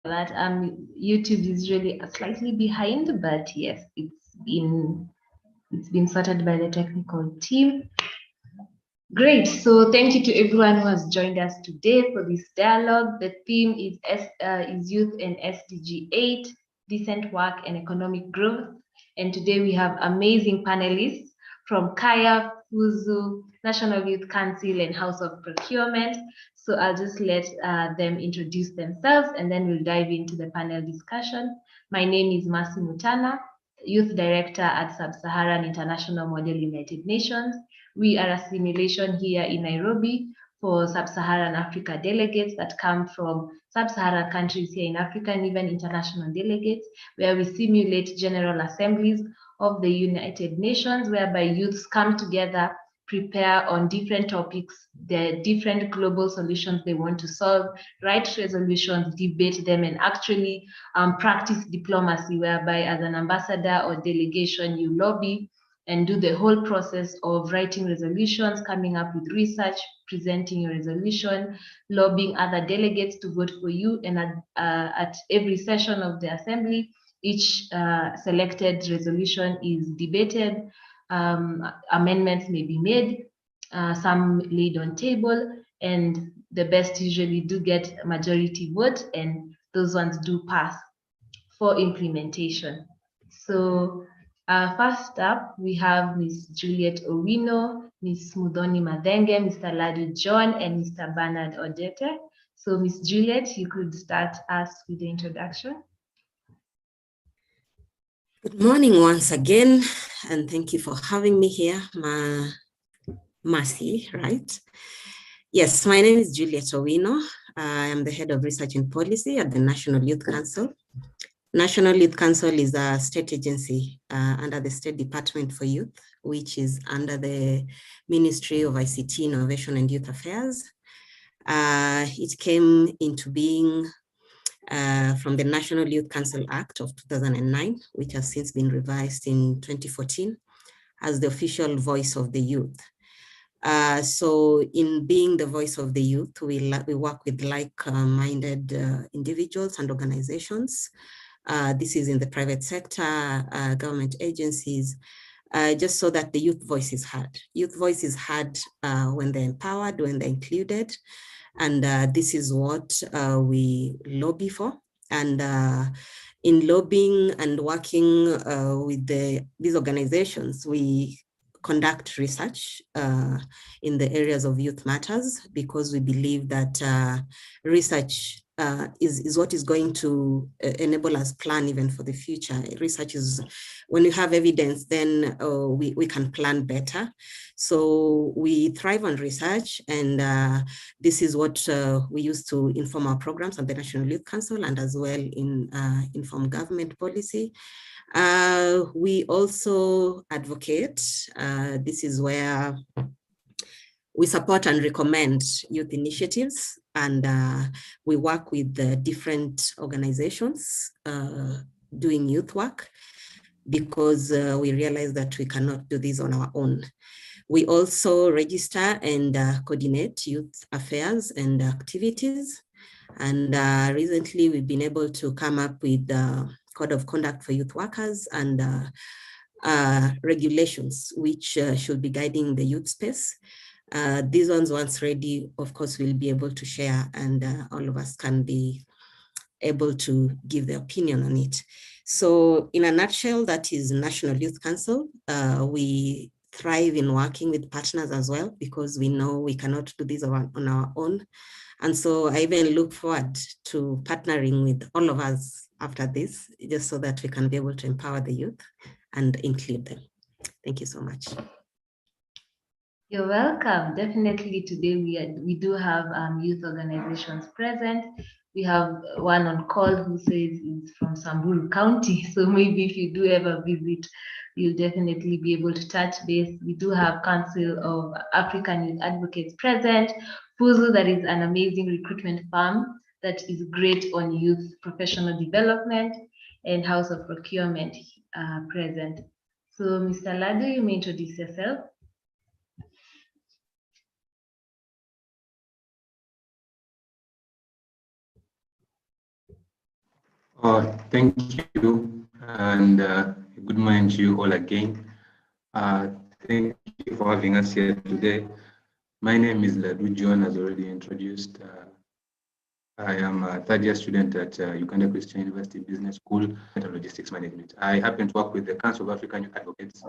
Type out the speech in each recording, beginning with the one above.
that YouTube is really slightly behind, but yes, it's been sorted by the technical team. Great. So thank you to everyone who has joined us today for this dialogue. The theme is Youth and SDG 8, Decent Work and Economic Growth. And today we have amazing panelists from Kaya, Fuzu, National Youth Council, and House of Procurement. So I'll just let them introduce themselves, and then we'll dive into the panel discussion. My name is Mercy Mutana, Youth Director at Sub-Saharan International Model United Nations. We are a simulation here in Nairobi for Sub-Saharan Africa delegates that come from Sub-Saharan countries here in Africa, and even international delegates, where we simulate general assemblies of the United Nations, whereby youths come together, prepare on different topics, the different global solutions they want to solve, write resolutions, debate them, and actually practice diplomacy, whereby as an ambassador or delegation, you lobby and do the whole process of writing resolutions, coming up with research, presenting your resolution, lobbying other delegates to vote for you, and at every session of the assembly, each selected resolution is debated, amendments may be made, some laid on table, and the best usually do get a majority vote, and those ones do pass for implementation. So first up, we have Ms. Juliet Owino, Ms. Mudhoni Madenge, Mr. Ladu John, and Mr. Bernard Odete. So Ms. Juliet, you could start us with the introduction. Good morning once again, and thank you for having me here, Mercy, right? Yes, my name is Juliet Owino. I am the head of research and policy at the National Youth Council. National Youth Council is a state agency under the State Department for Youth, which is under the Ministry of ICT, Innovation and Youth Affairs. It came into being from the National Youth Council Act of 2009, which has since been revised in 2014 as the official voice of the youth. So in being the voice of the youth, we work with like-minded individuals and organizations. This is in the private sector, government agencies, just so that the youth voice is heard. Youth voice is heard when they're empowered, when they're included. And this is what we lobby for. And in lobbying and working with these organizations, we conduct research in the areas of youth matters, because we believe that research is what is going to enable us plan even for the future. Research is, when you have evidence, then we can plan better. So we thrive on research, and this is what we use to inform our programs at the National Youth Council, and as well in inform government policy. We also advocate. This is where we support and recommend youth initiatives, and we work with the different organizations doing youth work, because we realize that we cannot do this on our own. We also register and coordinate youth affairs and activities. And recently we've been able to come up with the Code of Conduct for Youth Workers and regulations, which should be guiding the youth space. These ones, once ready, of course, we'll be able to share, and all of us can be able to give their opinion on it. So in a nutshell, that is National Youth Council. We thrive in working with partners as well, because we know we cannot do this on our own. And so I even look forward to partnering with all of us after this, just so that we can be able to empower the youth and include them. Thank you so much. You're welcome. Definitely today we do have youth organizations present. We have one on call who says he's from Samburu County. So maybe if you do ever visit, you'll definitely be able to touch base. We do have Council of African Youth Advocates present. Fuzu, that is an amazing recruitment firm that is great on youth professional development, and House of Procurement present. So Mr. Ladu, you may introduce yourself. Thank you, and good morning to you all again. Thank you for having us here today. My name is Ladu John, as already introduced. I am a third-year student at Uganda Christian University Business School and Logistics Management. I happen to work with the Council of African Youth Advocates,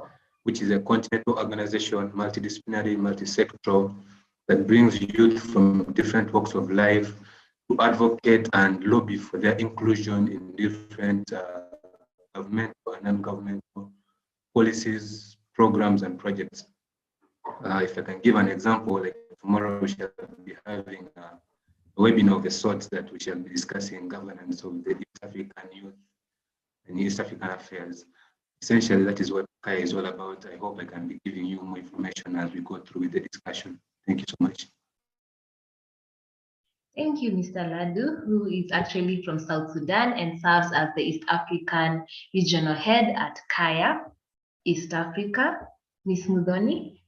which is a continental organization, multidisciplinary, multi-sectoral, that brings youth from different walks of life to advocate and lobby for their inclusion in different governmental and non-governmental policies, programs, and projects. If I can give an example, like tomorrow we shall be having a webinar of the sorts that we shall be discussing governance of the East African youth and East African affairs. Essentially, that is what Kaya is all about. I hope I can be giving you more information as we go through with the discussion. Thank you so much. Thank you, Mr. Ladu, who is actually from South Sudan and serves as the East African Regional Head at Kaya, East Africa. Ms. Mudhoni.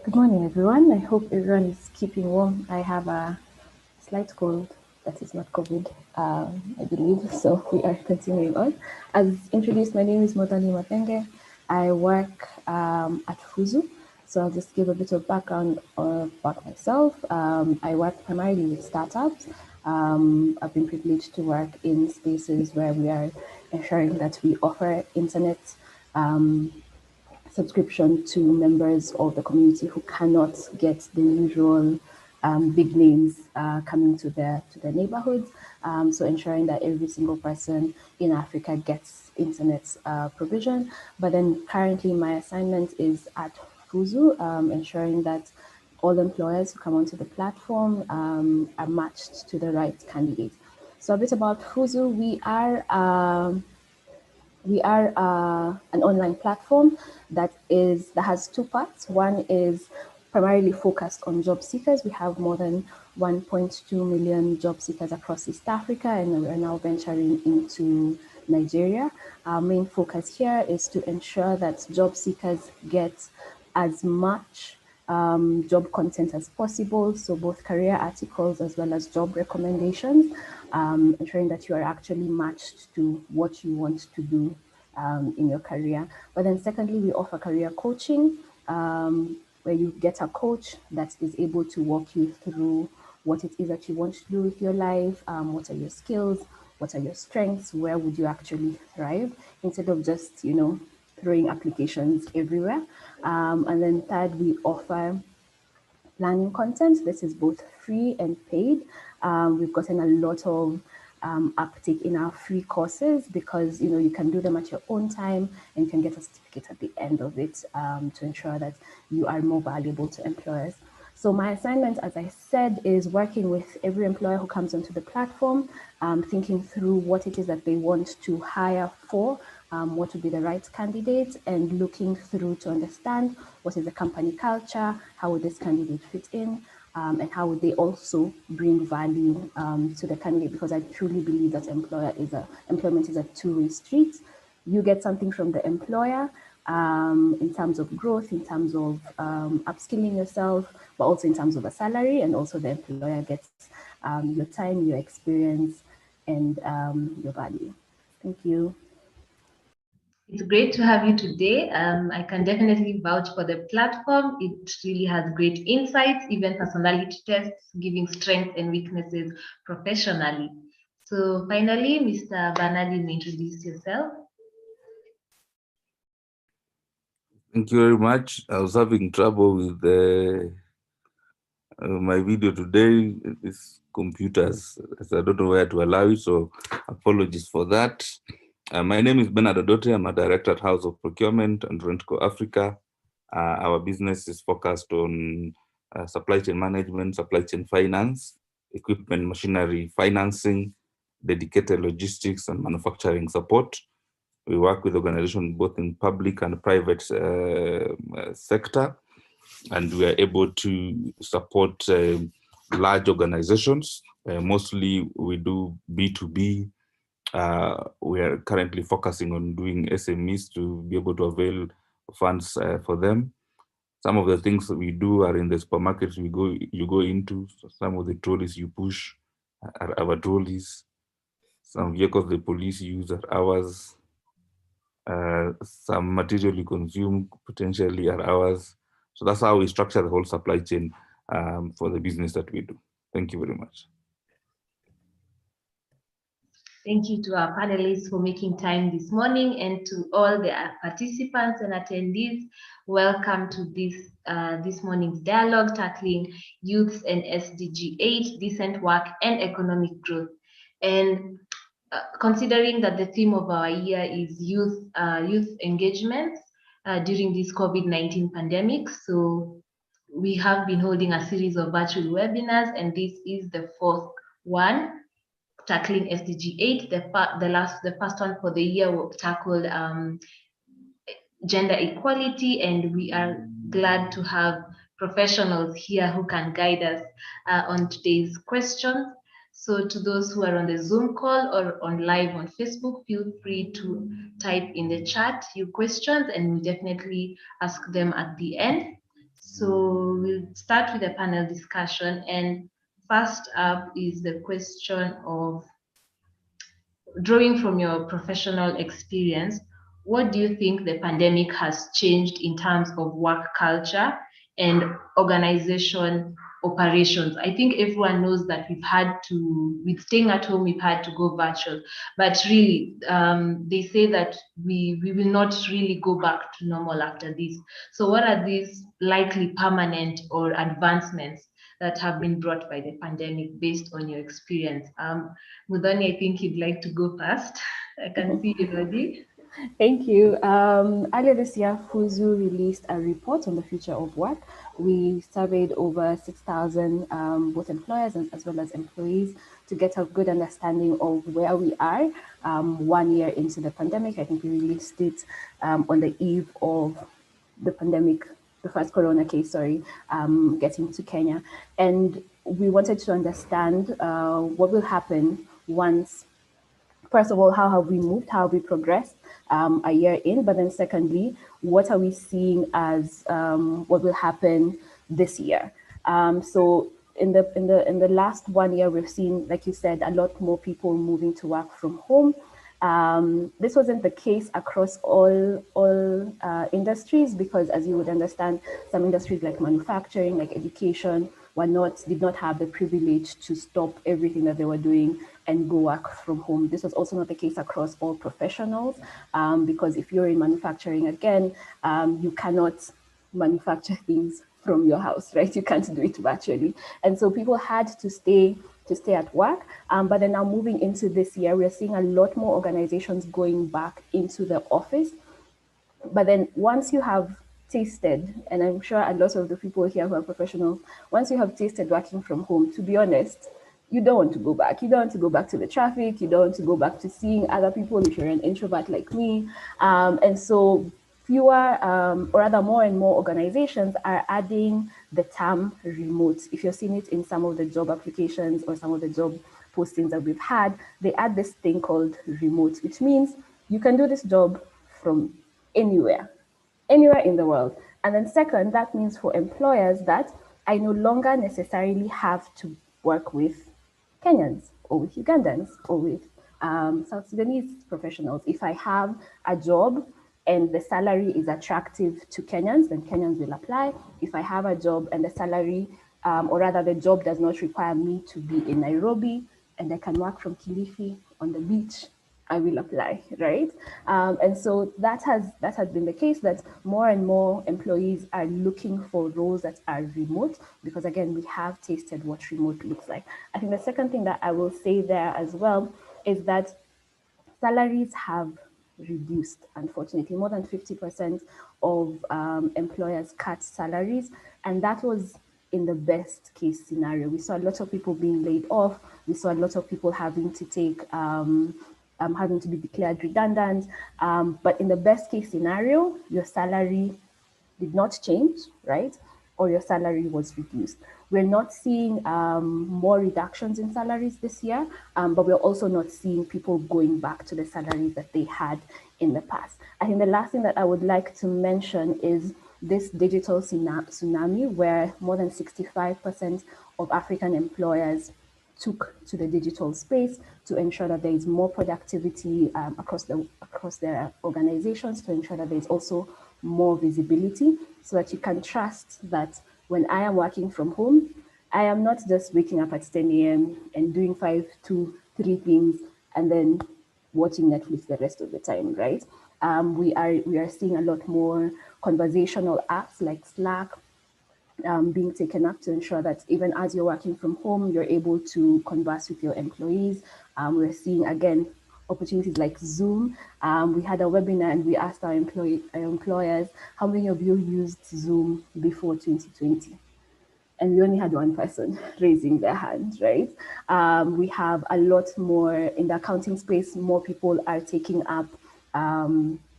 Good morning, everyone. I hope everyone is keeping warm. I have a slight cold that is not COVID, I believe, so we are continuing on. As introduced, my name is Modani Matenge. I work at FUZU, so I'll just give a bit of background about myself. I work primarily with startups. I've been privileged to work in spaces where we are ensuring that we offer internet subscription to members of the community who cannot get the usual big names coming to their neighborhoods. So ensuring that every single person in Africa gets internet provision. But then currently my assignment is at FUZU, ensuring that all employers who come onto the platform are matched to the right candidate. So a bit about FUZU, we are an online platform that has two parts. One is primarily focused on job seekers. We have more than 1.2 million job seekers across East Africa, and we're now venturing into Nigeria. Our main focus here is to ensure that job seekers get as much job content as possible, so both career articles as well as job recommendations, ensuring that you are actually matched to what you want to do in your career. But then secondly, we offer career coaching, where you get a coach that is able to walk you through what it is that you want to do with your life, what are your skills, what are your strengths, where would you actually thrive, instead of just, throwing applications everywhere. And then third, we offer planning content. This is both free and paid. We've gotten a lot of uptake in our free courses because you can do them at your own time and you can get a certificate at the end of it to ensure that you are more valuable to employers. So my assignment, as I said, is working with every employer who comes onto the platform, thinking through what it is that they want to hire for, what would be the right candidate, and looking through to understand what is the company culture, how would this candidate fit in, and how would they also bring value to the candidate, because I truly believe that employment is a two-way street. You get something from the employer in terms of growth, in terms of upskilling yourself, but also in terms of a salary, and also the employer gets your time, your experience, and your value. Thank you. It's great to have you today. I can definitely vouch for the platform. It really has great insights, even personality tests, giving strengths and weaknesses professionally. So finally, Mr. Bernard, you introduce yourself. Thank you very much. I was having trouble with my video today. These computers, so I don't know where to allow it, so apologies for that. My name is Bernard Odote. I'm a director at House of Procurement and Rentco Africa. Our business is focused on supply chain management, supply chain finance, equipment, machinery financing, dedicated logistics, and manufacturing support. We work with organizations both in public and private sector, and we are able to support large organizations. Mostly we do B2B. We are currently focusing on doing SMEs to be able to avail funds for them. Some of the things that we do are in the supermarkets you go into. So some of the trolleys you push are our trolleys. Some vehicles the police use are ours. Some material we consume potentially are ours. So that's how we structure the whole supply chain for the business that we do. Thank you very much. Thank you to our panelists for making time this morning, and to all the participants and attendees. Welcome to this morning's dialogue tackling youths and SDG 8, decent work and economic growth. And considering that the theme of our year is youth engagements during this COVID-19 pandemic, so we have been holding a series of virtual webinars, and this is the fourth one, tackling SDG 8. The first one for the year tackled gender equality, and we are glad to have professionals here who can guide us on today's questions. So to those who are on the Zoom call or on live on Facebook, feel free to type in the chat your questions, and we'll definitely ask them at the end. So we'll start with the panel discussion, and first up is the question of, drawing from your professional experience, what do you think the pandemic has changed in terms of work culture and organization operations? I think everyone knows that with staying at home, we've had to go virtual, but really, they say that we will not really go back to normal after this. So what are these likely permanent or advancements that have been brought by the pandemic based on your experience? Mudhoni, I think you'd like to go first. I can see you ready. Thank you. Earlier this year, FUSU released a report on the future of work. We surveyed over 6,000 both employers as well as employees to get a good understanding of where we are 1 year into the pandemic. I think we released it on the eve of the pandemic, the first corona case, getting to Kenya. And we wanted to understand what will happen once, first of all, how have we moved, how have we progressed a year in, but then secondly, what are we seeing as what will happen this year? So in the last 1 year, we've seen, like you said, a lot more people moving to work from home. This wasn't the case across all industries, because as you would understand, some industries like manufacturing, like education, did not have the privilege to stop everything that they were doing and go work from home. This was also not the case across all professionals, because if you're in manufacturing, again, you cannot manufacture things from your house, right? You can't do it virtually. And so people had to stay at work. But then now moving into this year, we're seeing a lot more organizations going back into the office. But then once you have tasted, and I'm sure a lot of the people here who are professionals, once you have tasted working from home, to be honest, you don't want to go back. You don't want to go back to the traffic. You don't want to go back to seeing other people if you're an introvert like me. And so fewer, or rather more and more organizations are adding the term remote. If you're seeing it in some of the job applications or some of the job postings that we've had, they add this thing called remote, which means you can do this job from anywhere in the world. And then second, that means for employers that I no longer necessarily have to work with Kenyans or with Ugandans or with South Sudanese professionals. If I have a job and the salary is attractive to Kenyans, then Kenyans will apply. If I have a job and the salary, or rather the job does not require me to be in Nairobi and I can work from Kilifi on the beach, I will apply, right? And so that has been the case, that more and more employees are looking for roles that are remote, because again, we have tasted what remote looks like. I think the second thing that I will say there as well is that salaries have reduced, unfortunately. More than 50% of employers cut salaries, and that was in the best case scenario. We saw a lot of people being laid off. We saw a lot of people having to take having to be declared redundant. But in the best case scenario, your salary did not change, right? Or your salary was reduced. We're not seeing more reductions in salaries this year, but we're also not seeing people going back to the salaries that they had in the past. I think the last thing that I would like to mention is this digital tsunami, where more than 65% of African employers took to the digital space to ensure that there is more productivity across their organizations, to ensure that there is also more visibility, so that you can trust that when I am working from home, I am not just waking up at 10 a.m. and doing 5, 2, 3 things and then watching Netflix the rest of the time, right? We are seeing a lot more conversational apps like Slack being taken up to ensure that even as you're working from home, you're able to converse with your employees. We're seeing, again, opportunities like Zoom. We had a webinar and we asked our employers, how many of you used Zoom before 2020? And we only had one person raising their hand, right? We have a lot more in the accounting space. More people are taking up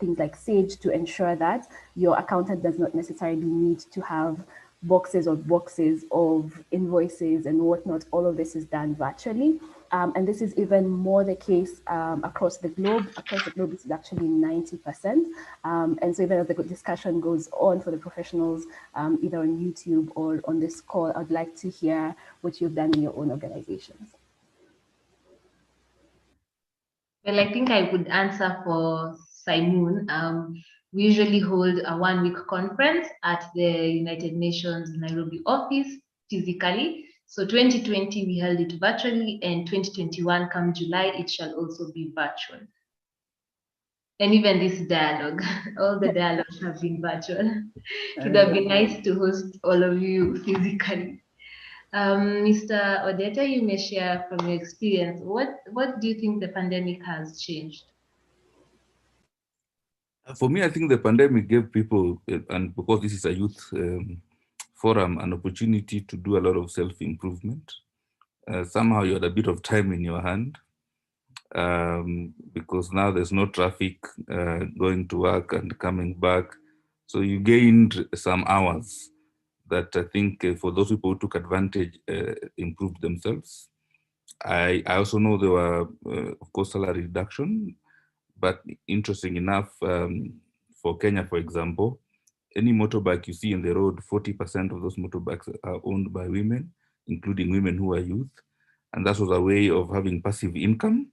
things like Sage to ensure that your accountant does not necessarily need to have boxes of invoices and whatnot. All of this is done virtually. And this is even more the case across the globe. Across the globe, this is actually 90%. And so even as the discussion goes on for the professionals, either on YouTube or on this call, I'd like to hear what you've done in your own organizations. Well, I think I would answer for SAIMUN. We usually hold a one-week conference at the United Nations Nairobi office physically. So 2020, we held it virtually, and 2021, come July, it shall also be virtual. And even this dialogue, all the dialogues have been virtual. It would have been nice to host all of you physically. Mr. Odeta, you may share from your experience. What do you think the pandemic has changed? For me, I think the pandemic gave people, and because this is a youth forum, an opportunity to do a lot of self-improvement. Somehow you had a bit of time in your hand, because now there's no traffic going to work and coming back. So you gained some hours that I think for those people who took advantage, improved themselves. I also know there were, of course, salary reduction, but interesting enough, for Kenya, for example, any motorbike you see in the road, 40% of those motorbikes are owned by women, including women who are youth. And that was a way of having passive income.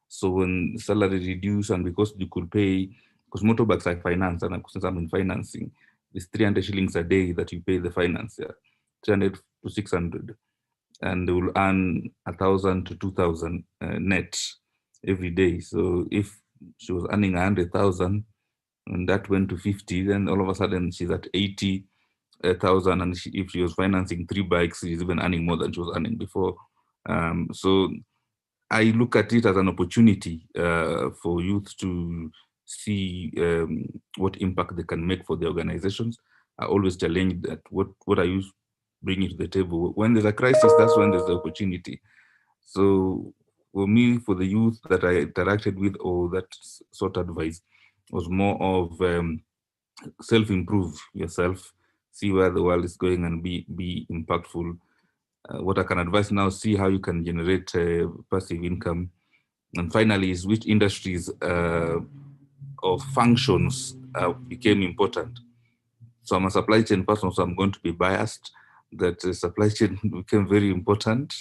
So when salary reduced, and because you could pay, because motorbikes are financed, and since I'm in financing, it's 300 shillings a day that you pay the financier, 300 to 600. And they will earn 1,000 to 2,000 net every day. So if she was earning 100,000 and that went to 50, then all of a sudden she's at 80,000. And if she was financing 3 bikes, she's even earning more than she was earning before. So I look at it as an opportunity for youth to see what impact they can make for the organizations. I always challenge that, what are you bringing to the table? When there's a crisis, that's when there's the opportunity. So for me, for the youth that I interacted with or that sought advice, was more of self-improve yourself, see where the world is going and be impactful. What I can advise now, see how you can generate passive income. And finally, is which industries or functions became important. So I'm a supply chain person, so I'm going to be biased that supply chain became very important.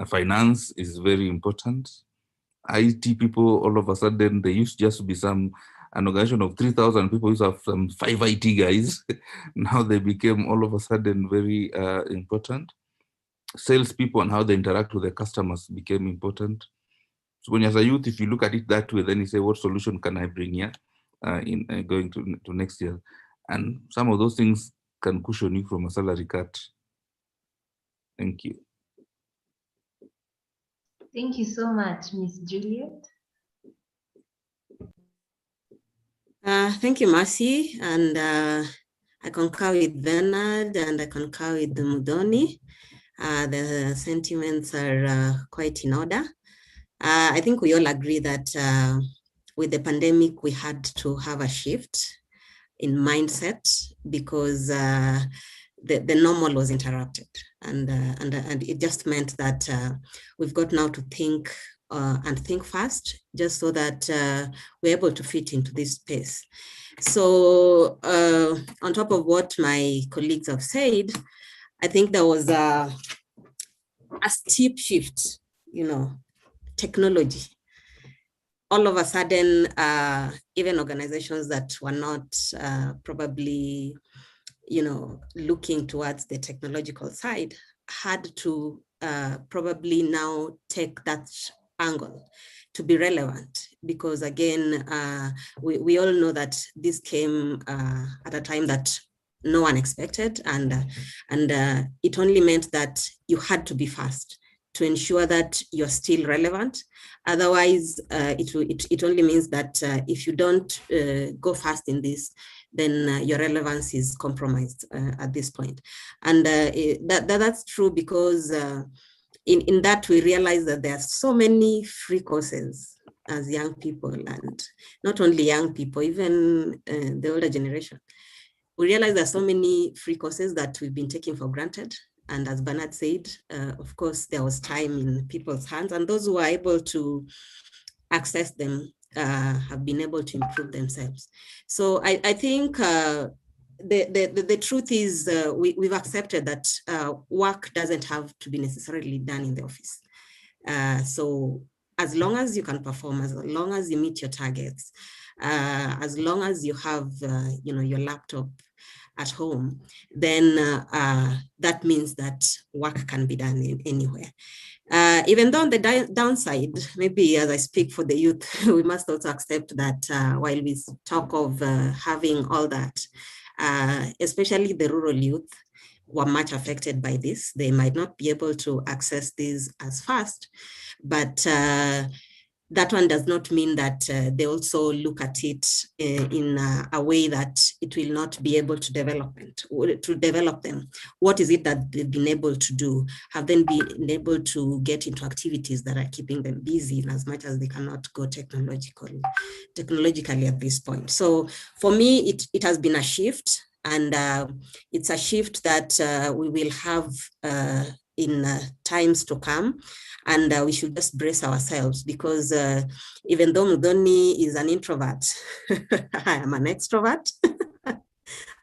Finance is very important. IT people, all of a sudden, they used just to be an organization of 3,000 people, used to have some 5 IT guys. Now they became all of a sudden very important. Salespeople and how they interact with their customers became important. So when you're a youth, if you look at it that way, then you say, what solution can I bring here in going to next year? And some of those things can cushion you from a salary cut. Thank you. Thank you so much, Ms. Juliet. Thank you, Mercy. And I concur with Bernard and I concur with Mudoni. The sentiments are quite in order. I think we all agree that with the pandemic, we had to have a shift in mindset because the normal was interrupted. And it just meant that we've got now to think and think fast, just so that we're able to fit into this space. So on top of what my colleagues have said, I think there was a steep shift, technology. All of a sudden, even organizations that were not probably, looking towards the technological side had to probably now take that angle to be relevant, because again, we all know that this came at a time that no one expected, and it only meant that you had to be fast to ensure that you're still relevant. Otherwise, it only means that if you don't go fast in this, then your relevance is compromised at this point. And that's true because in that we realize that there are so many free courses as young people, and not only young people, even the older generation. We realize there are so many free courses that we've been taking for granted. And as Bernard said, of course, there was time in people's hands, and those who are able to access them have been able to improve themselves. So I think the truth is we've accepted that work doesn't have to be necessarily done in the office. So as long as you can perform, as long as you meet your targets, as long as you have your laptop at home, then that means that work can be done anywhere. Even though on the downside, maybe as I speak for the youth, we must also accept that while we talk of having all that, especially the rural youth were much affected by this. They might not be able to access this as fast, but that one does not mean that they also look at it in a way that it will not be able to develop them. What is it that they've been able to do? Have they been able to get into activities that are keeping them busy in as much as they cannot go technologically at this point? So for me, it has been a shift, and it's a shift that we will have in times to come. And we should just brace ourselves, because even though Mudhoni is an introvert, I am an extrovert.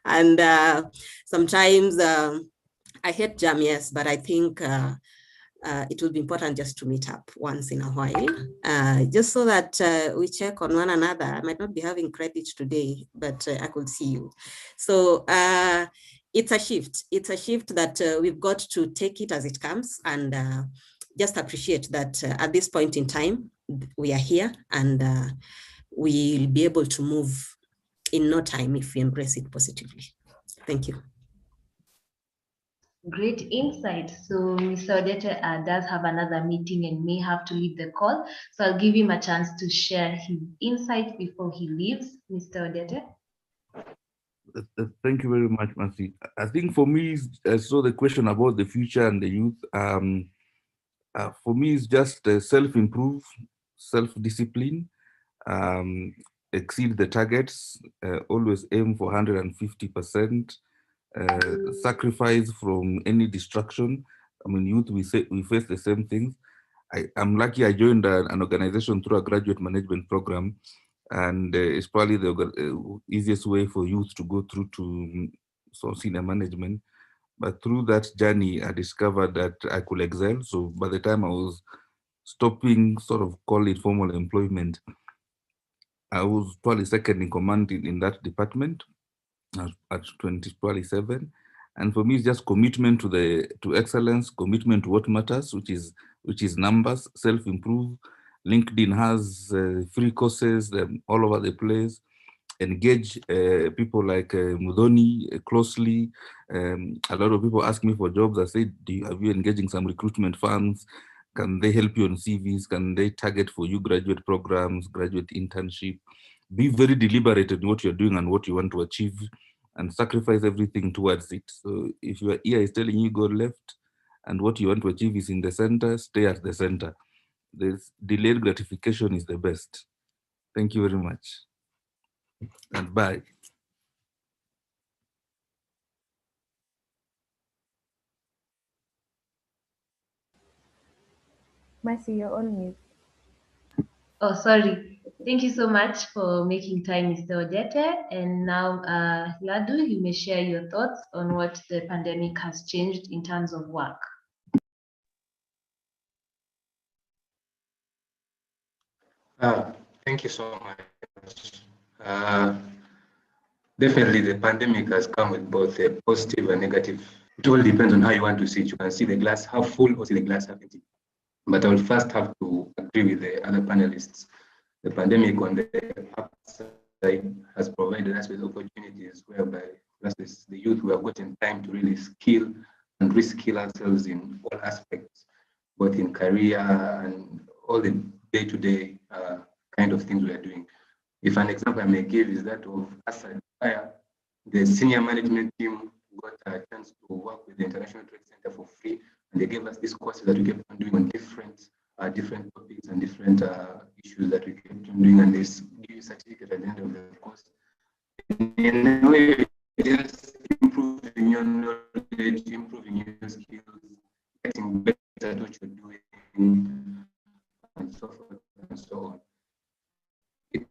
And sometimes I hate jam, yes, but I think it will be important just to meet up once in a while, just so that we check on one another. I might not be having credit today, but I could see you. So it's a shift. It's a shift that we've got to take it as it comes, and just appreciate that at this point in time, we are here, and we'll be able to move in no time if we embrace it positively. Thank you. Great insight. So Mr. Odete does have another meeting and may have to leave the call. So I'll give him a chance to share his insight before he leaves. Mr. Odete. Thank you very much, Mercy. I think for me, so the question about the future and the youth, for me, it's just self-improve, self-discipline, exceed the targets, always aim for 150%, sacrifice from any distraction. I mean, youth, we face the same things. I'm lucky I joined an organization through a graduate management program, and it's probably the easiest way for youth to go through to senior management. But through that journey, I discovered that I could excel. So by the time I was stopping, sort of call it formal employment, I was probably second in command in that department at 27. And for me, it's just commitment to excellence, commitment to what matters, which is numbers, self-improve. LinkedIn has free courses all over the place. Engage people like Mudhoni closely. A lot of people ask me for jobs. I say, are you engaging some recruitment firms? Can they help you on CVs? Can they target for you graduate programs, graduate internship? Be very deliberate in what you're doing and what you want to achieve, and sacrifice everything towards it. So if your ear is telling you go left and what you want to achieve is in the center, stay at the center. This delayed gratification is the best. Thank you very much. And bye. Mercy, you're on mute. Oh, sorry. Thank you so much for making time, Mr. Odete. And now, Ladu, you may share your thoughts on what the pandemic has changed in terms of work. Thank you so much. Definitely, the pandemic has come with both a positive and negative. It all depends on how you want to see it. You can see the glass half full or see the glass half empty. But I will first have to agree with the other panelists. The pandemic on the upside has provided us with opportunities whereby the youth who have gotten time to really skill and reskill ourselves in all aspects, both in career and all the day-to-day kind of things we are doing. If an example I may give is that of us at Fire, the senior management team got a chance to work with the International Trade Center for free, and they gave us this courses that we kept on doing on different topics and different issues that we kept on doing, and this give you a certificate at the end of the course. In a way, just improving your knowledge, improving your skills, getting better at what you're doing, and so forth and so on. It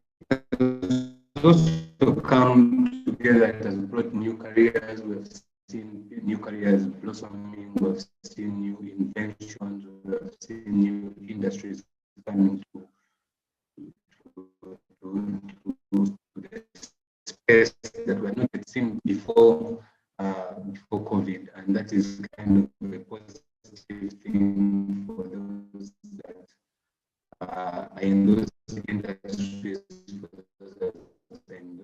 has also come together, it has brought new careers. We've seen new careers blossoming, we've seen new inventions, we've seen new industries coming to the space that were not yet seen before COVID, and that is kind of a positive thing for those that are in those industries, for those that are in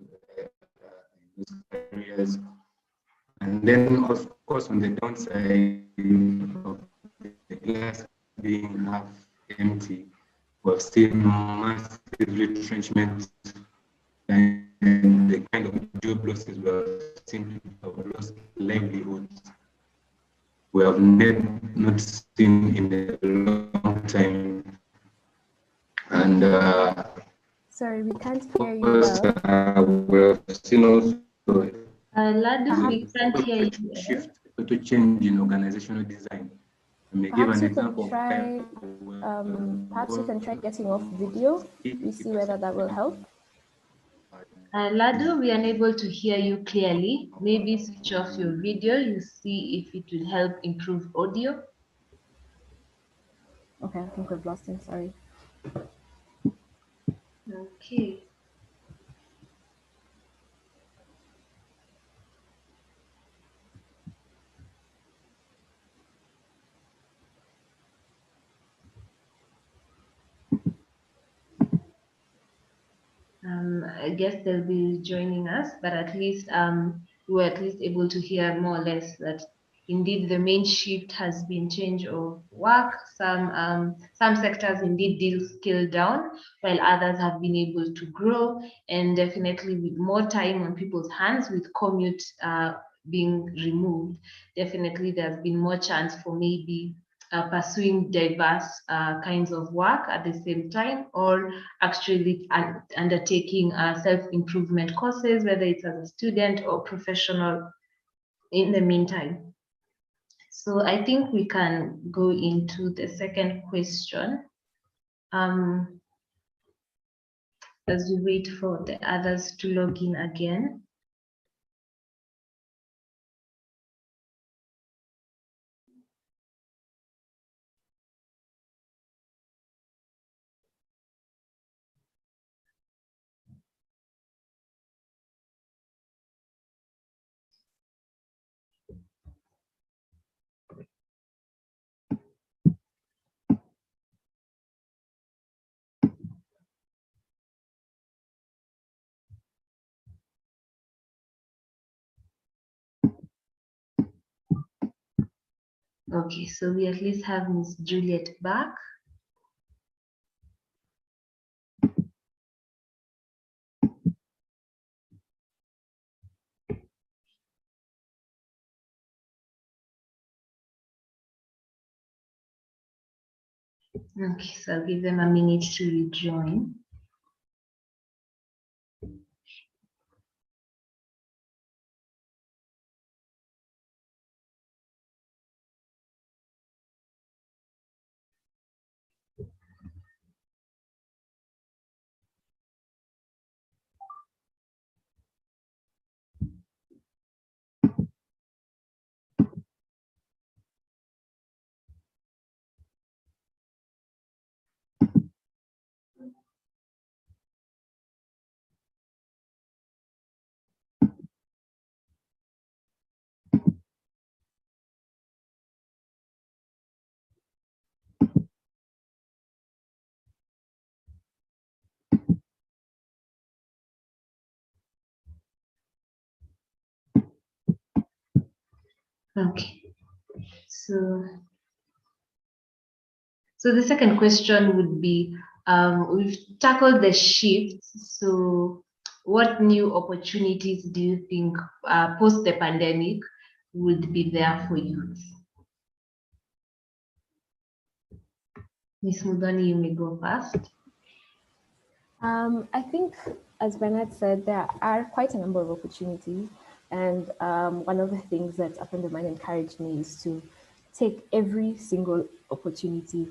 those areas. And then, of course, on the downside of the glass being half empty, we've seen massive retrenchment and the kind of job losses we have seen. People have lost livelihoods we have not seen in a long time. And sorry, we can't hear you well. We have seen also Ladu, we can't hear you. shift to change in organizational design. I may give an example. Perhaps you can try getting off video. We see whether that will help. Ladu, we are unable to hear you clearly. Maybe switch off your video. You see if it will help improve audio. Okay, I think we've lost him. Sorry. Okay. I guess they'll be joining us, but at least we were at least able to hear more or less that indeed the main shift has been change of work. Some sectors indeed did scale down, while others have been able to grow, and definitely with more time on people's hands, with commute being removed, definitely there's been more chance for maybe pursuing diverse kinds of work at the same time, or actually undertaking self-improvement courses, whether it's as a student or professional in the meantime. So I think we can go into the second question as we wait for the others to log in again. Okay, so we at least have Miss Juliet back. Okay, so I'll give them a minute to rejoin. Okay. So the second question would be, we've tackled the shifts. So what new opportunities do you think post the pandemic would be there for youth? Ms. Mudoni, you may go first. I think, as Bernard said, there are quite a number of opportunities. And one of the things that a friend of mine encouraged me is to take every single opportunity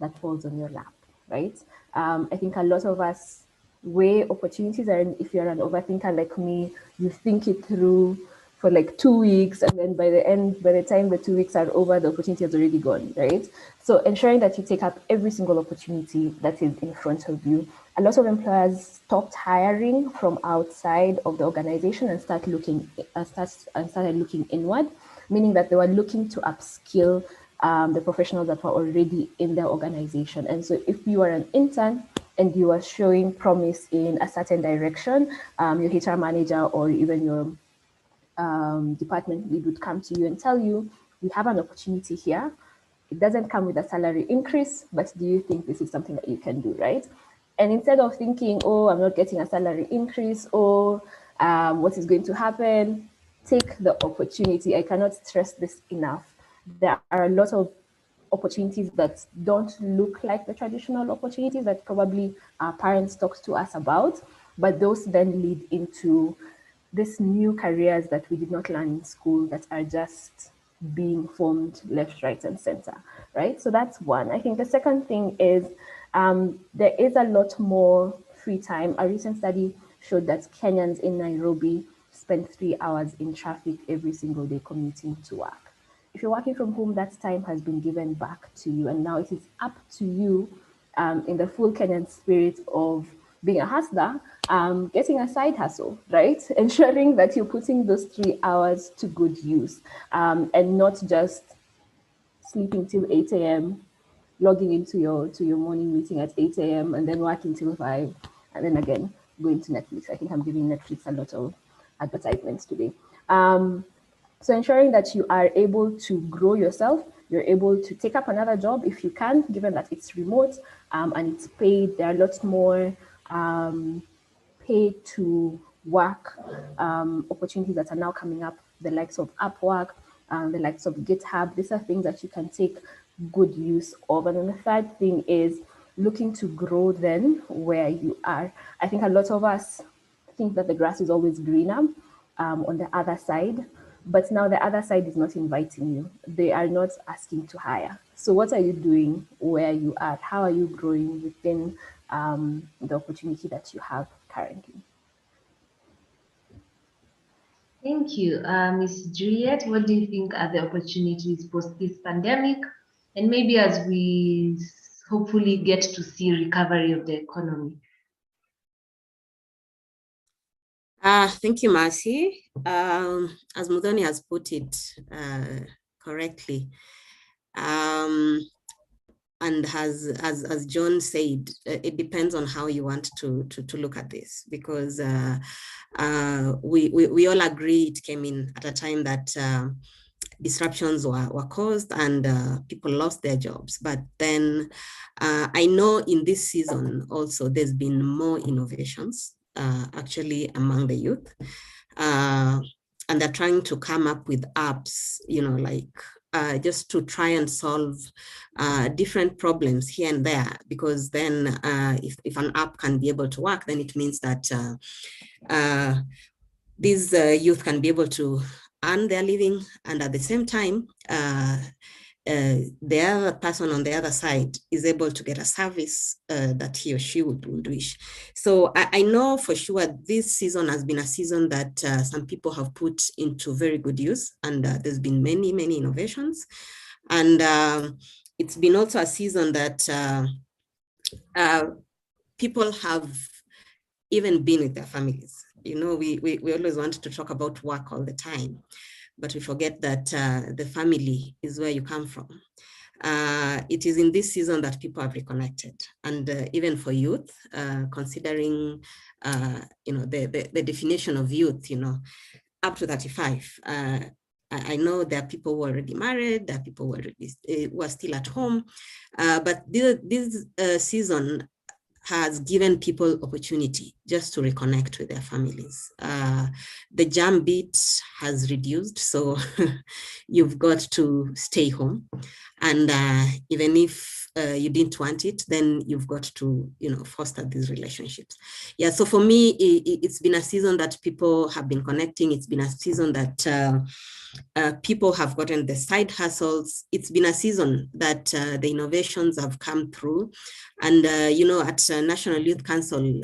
that falls on your lap, right? I think a lot of us weigh opportunities, and if you're an overthinker like me, you think it through for like 2 weeks, and then by the time the 2 weeks are over, the opportunity has already gone, right? So ensuring that you take up every single opportunity that is in front of you. A lot of employers stopped hiring from outside of the organization and started looking inward, meaning that they were looking to upskill the professionals that were already in their organization. And so if you are an intern and you are showing promise in a certain direction, your HR manager or even your department lead would come to you and tell you, we have an opportunity here. It doesn't come with a salary increase, but do you think this is something that you can do, right? And instead of thinking, oh, I'm not getting a salary increase, or what is going to happen, take the opportunity. I cannot stress this enough. There are a lot of opportunities that don't look like the traditional opportunities that probably our parents talked to us about, but those then lead into these new careers that we did not learn in school that are just being formed left, right, and center, right? So that's one. I think the second thing is there is a lot more free time. A recent study showed that Kenyans in Nairobi spend 3 hours in traffic every single day commuting to work. If you're working from home, that time has been given back to you, and now it is up to you, in the full Kenyan spirit of being a hustler, getting a side hustle, right? Ensuring that you're putting those 3 hours to good use, and not just sleeping till 8 a.m., logging into your morning meeting at 8 a.m. and then working till 5, and then again going to Netflix. I think I'm giving Netflix a lot of advertisements today. So ensuring that you are able to grow yourself, you're able to take up another job if you can, given that it's remote and it's paid. There are lots more pay to work opportunities that are now coming up, the likes of Upwork, the likes of GitHub. These are things that you can take good use of. And then the third thing is looking to grow then where you are. I think a lot of us think that the grass is always greener on the other side, but now the other side is not inviting you. They are not asking to hire. So what are you doing where you are? How are you growing within the opportunity that you have currently? Thank you. Ms. Juliet, what do you think are the opportunities post this pandemic? And maybe as we hopefully get to see recovery of the economy? Thank you, Marcy. As Mudoni has put it correctly, and as John said, it depends on how you want to look at this, because we all agree it came in at a time that disruptions were caused and people lost their jobs. But then I know in this season also there's been more innovations actually among the youth. And they're trying to come up with apps, just to try and solve different problems here and there, because then if an app can be able to work, then it means that these youth can be able to earn their living, and at the same time, the other person on the other side is able to get a service that he or she would wish. So I know for sure this season has been a season that some people have put into very good use, and there's been many innovations. And it's been also a season that people have even been with their families. We always want to talk about work all the time, but we forget that the family is where you come from. It is in this season that people have reconnected, and even for youth, considering the definition of youth, up to 35, I know there are people who are already married, there are people who are, who are still at home, but this season has given people opportunity just to reconnect with their families. The jam beat has reduced, so you've got to stay home. And even if you didn't want it, then you've got to, foster these relationships. Yeah, so for me, it's been a season that people have been connecting. It's been a season that people have gotten the side hustles. It's been a season that the innovations have come through. And, at National Youth Council,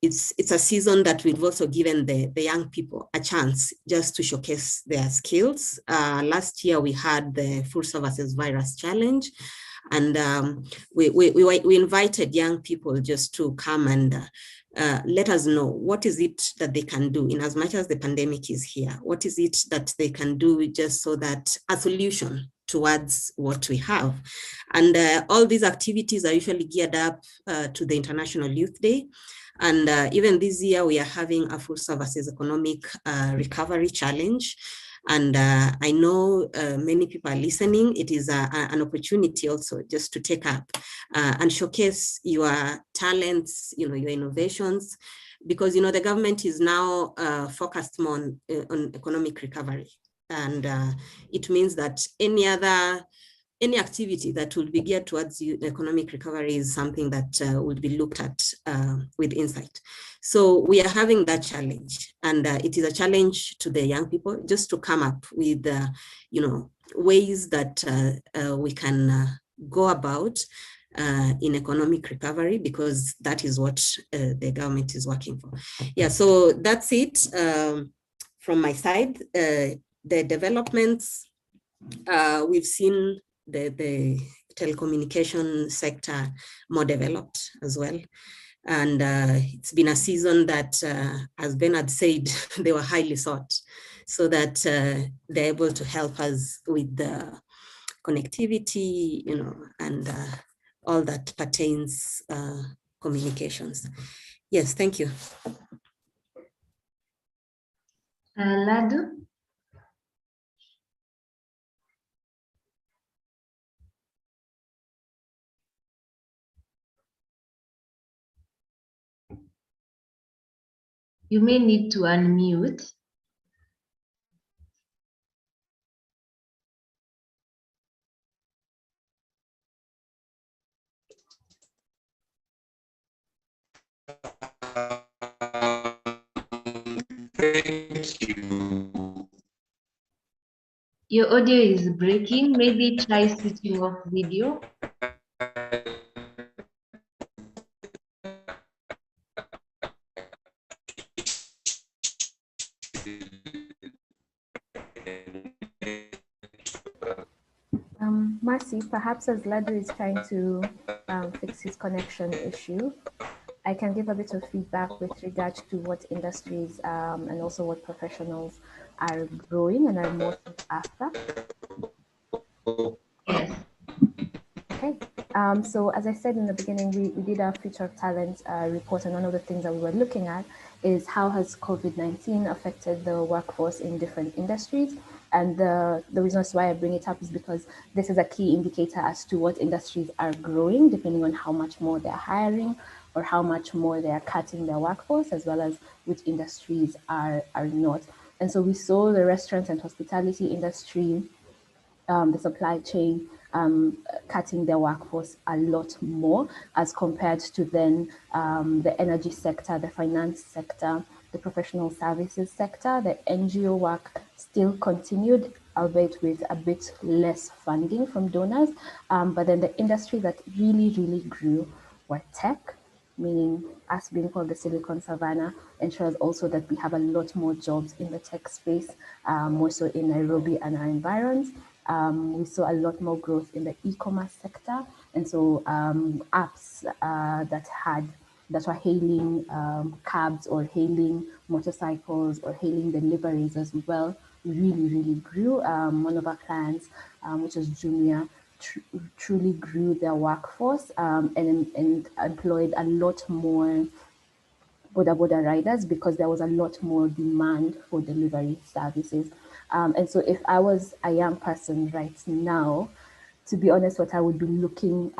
it's a season that we've also given the young people a chance just to showcase their skills. Last year, we had the Food Services Virus Challenge. And we invited young people just to come and let us know what is it that they can do in as much as the pandemic is here. What is it that they can do just so that a solution towards what we have. And all these activities are usually geared up to the International Youth Day. And even this year, we are having a Food Services Economic Recovery Challenge. And I know many people are listening. It is an opportunity also just to take up and showcase your talents, your innovations, because the government is now focused more on economic recovery. And it means that any activity that will be geared towards economic recovery is something that will be looked at with insight. So we are having that challenge, and it is a challenge to the young people just to come up with, ways that we can go about in economic recovery, because that is what the government is working for. Yeah, so that's it from my side. The developments, we've seen the telecommunication sector more developed as well. And it's been a season that, as Bernard said, they were highly sought, so that they're able to help us with the connectivity, and all that pertains communications. Yes, thank you. Ladu? You may need to unmute. Thank you. Your audio is breaking. Maybe try switching off video. Marcy, perhaps as Ladu is trying to fix his connection issue, I can give a bit of feedback with regard to what industries and also what professionals are growing and are more after. Yes. Okay. So as I said in the beginning, we did our Future of Talent report, and one of the things that we were looking at is how has COVID-19 affected the workforce in different industries. And the reason why I bring it up is because this is a key indicator as to what industries are growing, depending on how much more they're hiring or how much more they are cutting their workforce, as well as which industries are not. And so we saw the restaurant and hospitality industry, the supply chain, cutting their workforce a lot more as compared to then the energy sector, the finance sector, the professional services sector. The NGO work still continued, albeit with a bit less funding from donors. But then the industry that really, really grew were tech, meaning us being called the Silicon Savannah ensures also that we have a lot more jobs in the tech space, more so in Nairobi and our environs. We saw a lot more growth in the e-commerce sector, and so apps that were hailing cabs or hailing motorcycles or hailing deliveries as well really, really grew. One of our clients, which is Jumia, truly grew their workforce and employed a lot more border riders because there was a lot more demand for delivery services. And so if I was a young person right now, to be honest, what I would be looking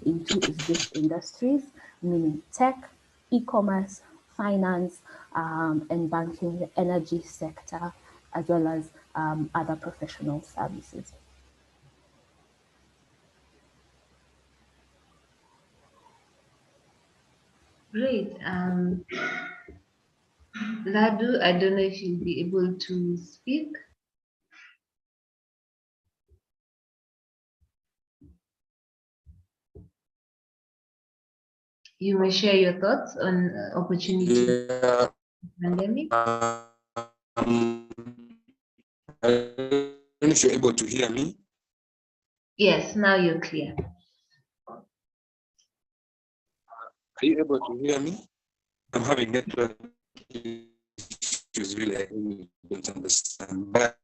into is these industries, meaning tech, e-commerce, finance, and banking, the energy sector, as well as other professional services. Great. Ladu, I don't know if you'll be able to speak. You may share your thoughts on opportunity pandemic. I don't know if you're able to hear me. Yes, now you're clear. Are you able to hear me? I'm having network issues, really, I don't understand. But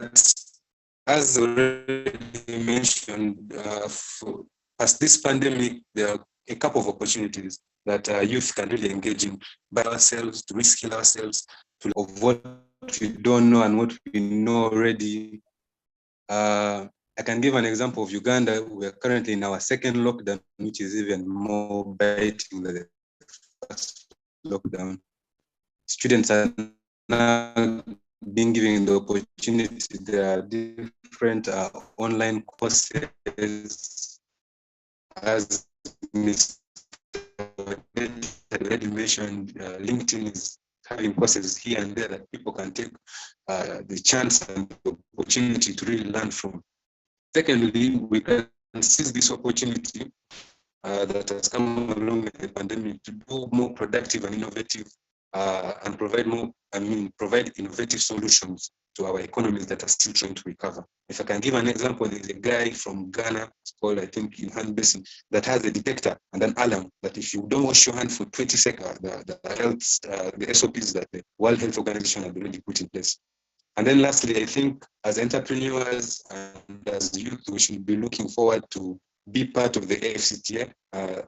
as already mentioned, as this pandemic, there are a couple of opportunities that youth can really engage in by ourselves, to reskill ourselves, to of what we don't know and what we know already. I can give an example of Uganda. We are currently in our second lockdown, which is even more biting than the first lockdown. Students are now being given the opportunity. There are different online courses, as Mr. already mentioned. LinkedIn is having courses here and there that people can take the chance and the opportunity to really learn from. Secondly, we can seize this opportunity that has come along with the pandemic to do more productive and innovative and provide innovative solutions to our economies that are still trying to recover. If I can give an example, there's a guy from Ghana, it's called, I think, in hand basin, that has a detector and an alarm that if you don't wash your hand for 20 seconds, the SOPs that the World Health Organization has already put in place. And then lastly, I think as entrepreneurs and as youth, we should be looking forward to be part of the AFCTA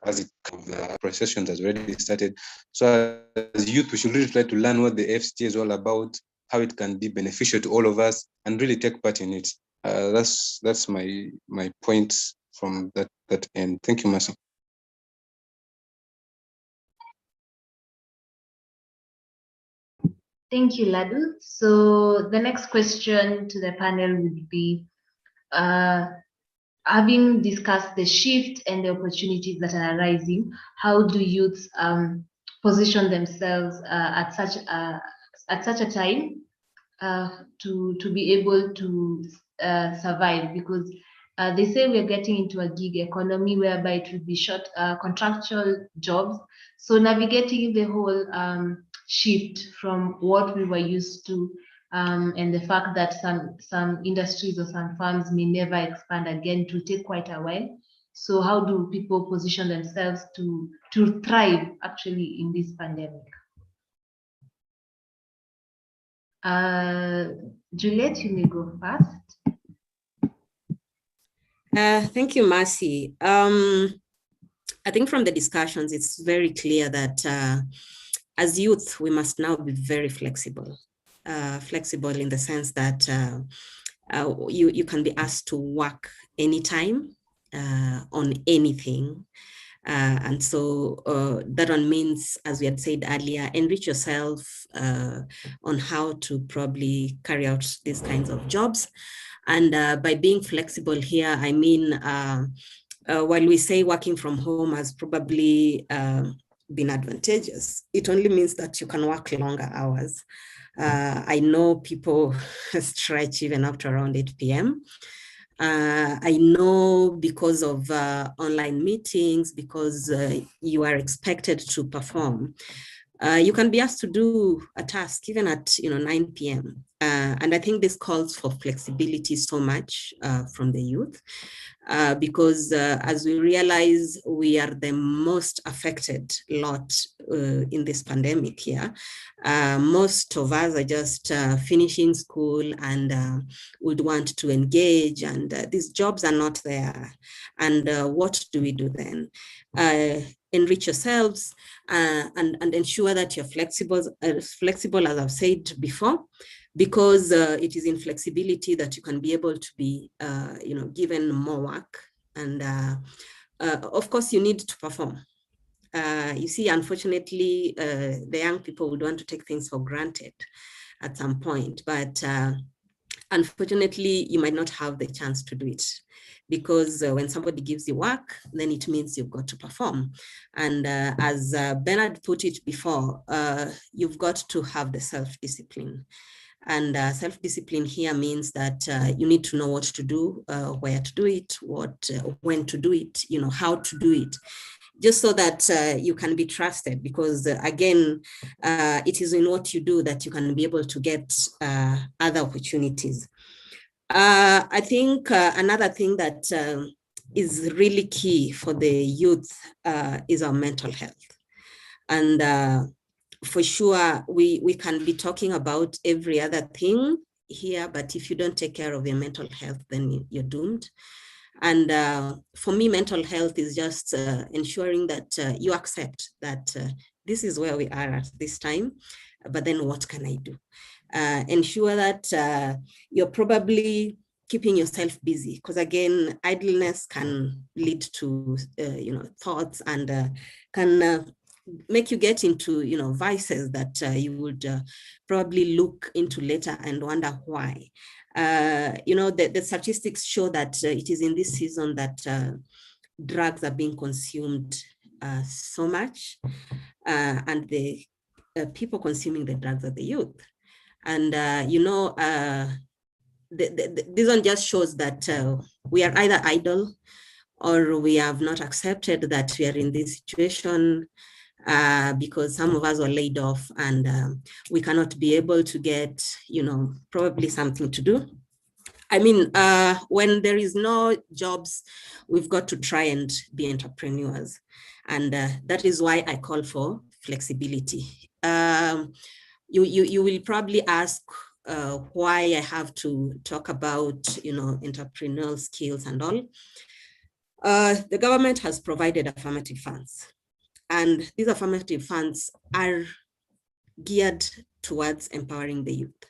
as the procession has already started. So as youth, we should really try to learn what the AFCTA is all about, how it can be beneficial to all of us, and really take part in it. That's my points from that end. Thank you, Mercy. Thank you, Ladu. So the next question to the panel would be, having discussed the shift and the opportunities that are arising, how do youths position themselves at such a time to be able to survive? Because they say we're getting into a gig economy whereby it will be short contractual jobs. So navigating the whole shift from what we were used to, and the fact that some industries or some firms may never expand again, to take quite a while. So how do people position themselves to thrive actually in this pandemic? Juliet, you may go first. Thank you, Mercy. I think from the discussions, it's very clear that as youth, we must now be very flexible. Flexible in the sense that you can be asked to work anytime on anything. And so that one means, as we had said earlier, enrich yourself on how to probably carry out these kinds of jobs. And by being flexible here, I mean, while we say working from home has probably been advantageous, it only means that you can work longer hours. I know people stretch even up to around 8 p.m. I know because of online meetings, because you are expected to perform, you can be asked to do a task even at 9 p.m. And I think this calls for flexibility so much from the youth. Because as we realize, we are the most affected lot in this pandemic here. Most of us are just finishing school and would want to engage, and these jobs are not there. And what do we do then? enrich yourselves and ensure that you're flexible, as I've said before, because it is in flexibility that you can be able to be, given more work. And of course, you need to perform. You see, unfortunately, the young people would want to take things for granted at some point, but unfortunately, you might not have the chance to do it, because when somebody gives you work, then it means you've got to perform. And as Bernard put it before, you've got to have the self-discipline. And self-discipline here means that you need to know what to do, where to do it, when to do it, how to do it, just so that you can be trusted, because again, it is in what you do that you can be able to get other opportunities. I think another thing that is really key for the youth is our mental health. And for sure, we can be talking about every other thing here, but if you don't take care of your mental health, then you're doomed. And for me, mental health is just ensuring that you accept that this is where we are at this time, but then what can I do? Ensure that you're probably keeping yourself busy, because again, idleness can lead to thoughts and can make you get into vices that you would probably look into later and wonder why. The statistics show that it is in this season that drugs are being consumed so much, and the people consuming the drugs are the youth. And this one just shows that we are either idle or we have not accepted that we are in this situation, because some of us were laid off and we cannot be able to get, probably something to do. I mean, when there is no jobs, we've got to try and be entrepreneurs. And that is why I call for flexibility. You will probably ask why I have to talk about, entrepreneurial skills and all. The government has provided affirmative funds. And these affirmative funds are geared towards empowering the youth.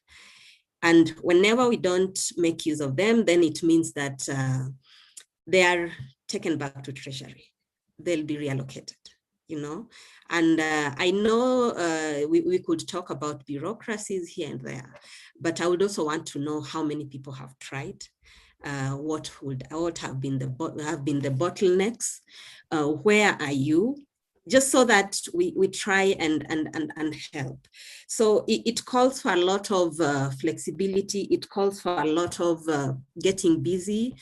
And whenever we don't make use of them, then it means that they are taken back to Treasury. They'll be reallocated, And I know we could talk about bureaucracies here and there, but I would also want to know how many people have tried, what have been the bottlenecks, where are you? Just so that we try and help. So it calls for a lot of flexibility. It calls for a lot of getting busy.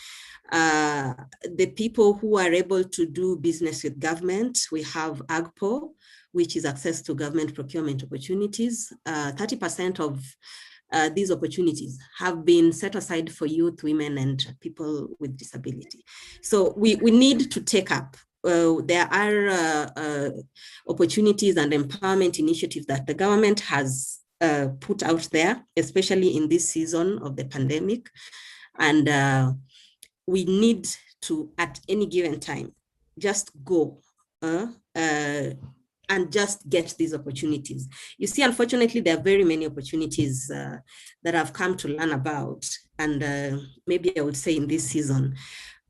The people who are able to do business with government, we have AGPO, which is access to government procurement opportunities. 30% of these opportunities have been set aside for youth, women, and people with disability. So we need to take up. There are opportunities and empowerment initiatives that the government has put out there, especially in this season of the pandemic. And we need to, at any given time, just go and just get these opportunities. You see, unfortunately, there are very many opportunities that I've come to learn about, and maybe I would say in this season,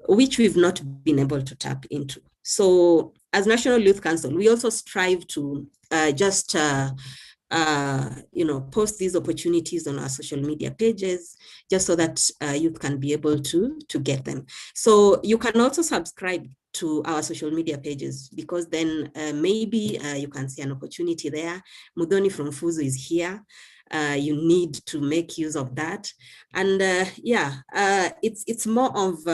which we've not been able to tap into. So as National Youth Council, we also strive to post these opportunities on our social media pages, just so that youth can be able to get them. So you can also subscribe to our social media pages, because then maybe you can see an opportunity there. Mudoni from Fuzu is here. You need to make use of that. And it's more of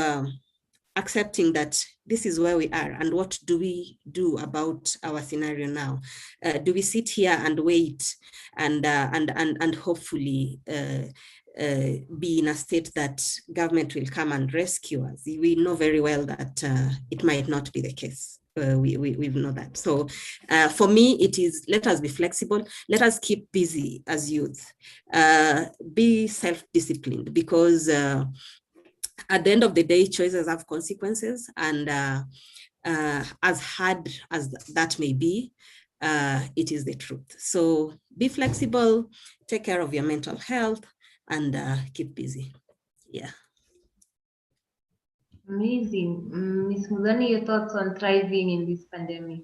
accepting that this is where we are, and what do we do about our scenario now? Do we sit here and wait and hopefully be in a state that government will come and rescue us? We know very well that it might not be the case. We know that. So for me, it is, let us be flexible. Let us keep busy as youth. Be self-disciplined, because at the end of the day, choices have consequences, and as hard as that may be, it is the truth. So be flexible, take care of your mental health, and keep busy. Yeah. Amazing. Ms. Mudani, your thoughts on thriving in this pandemic?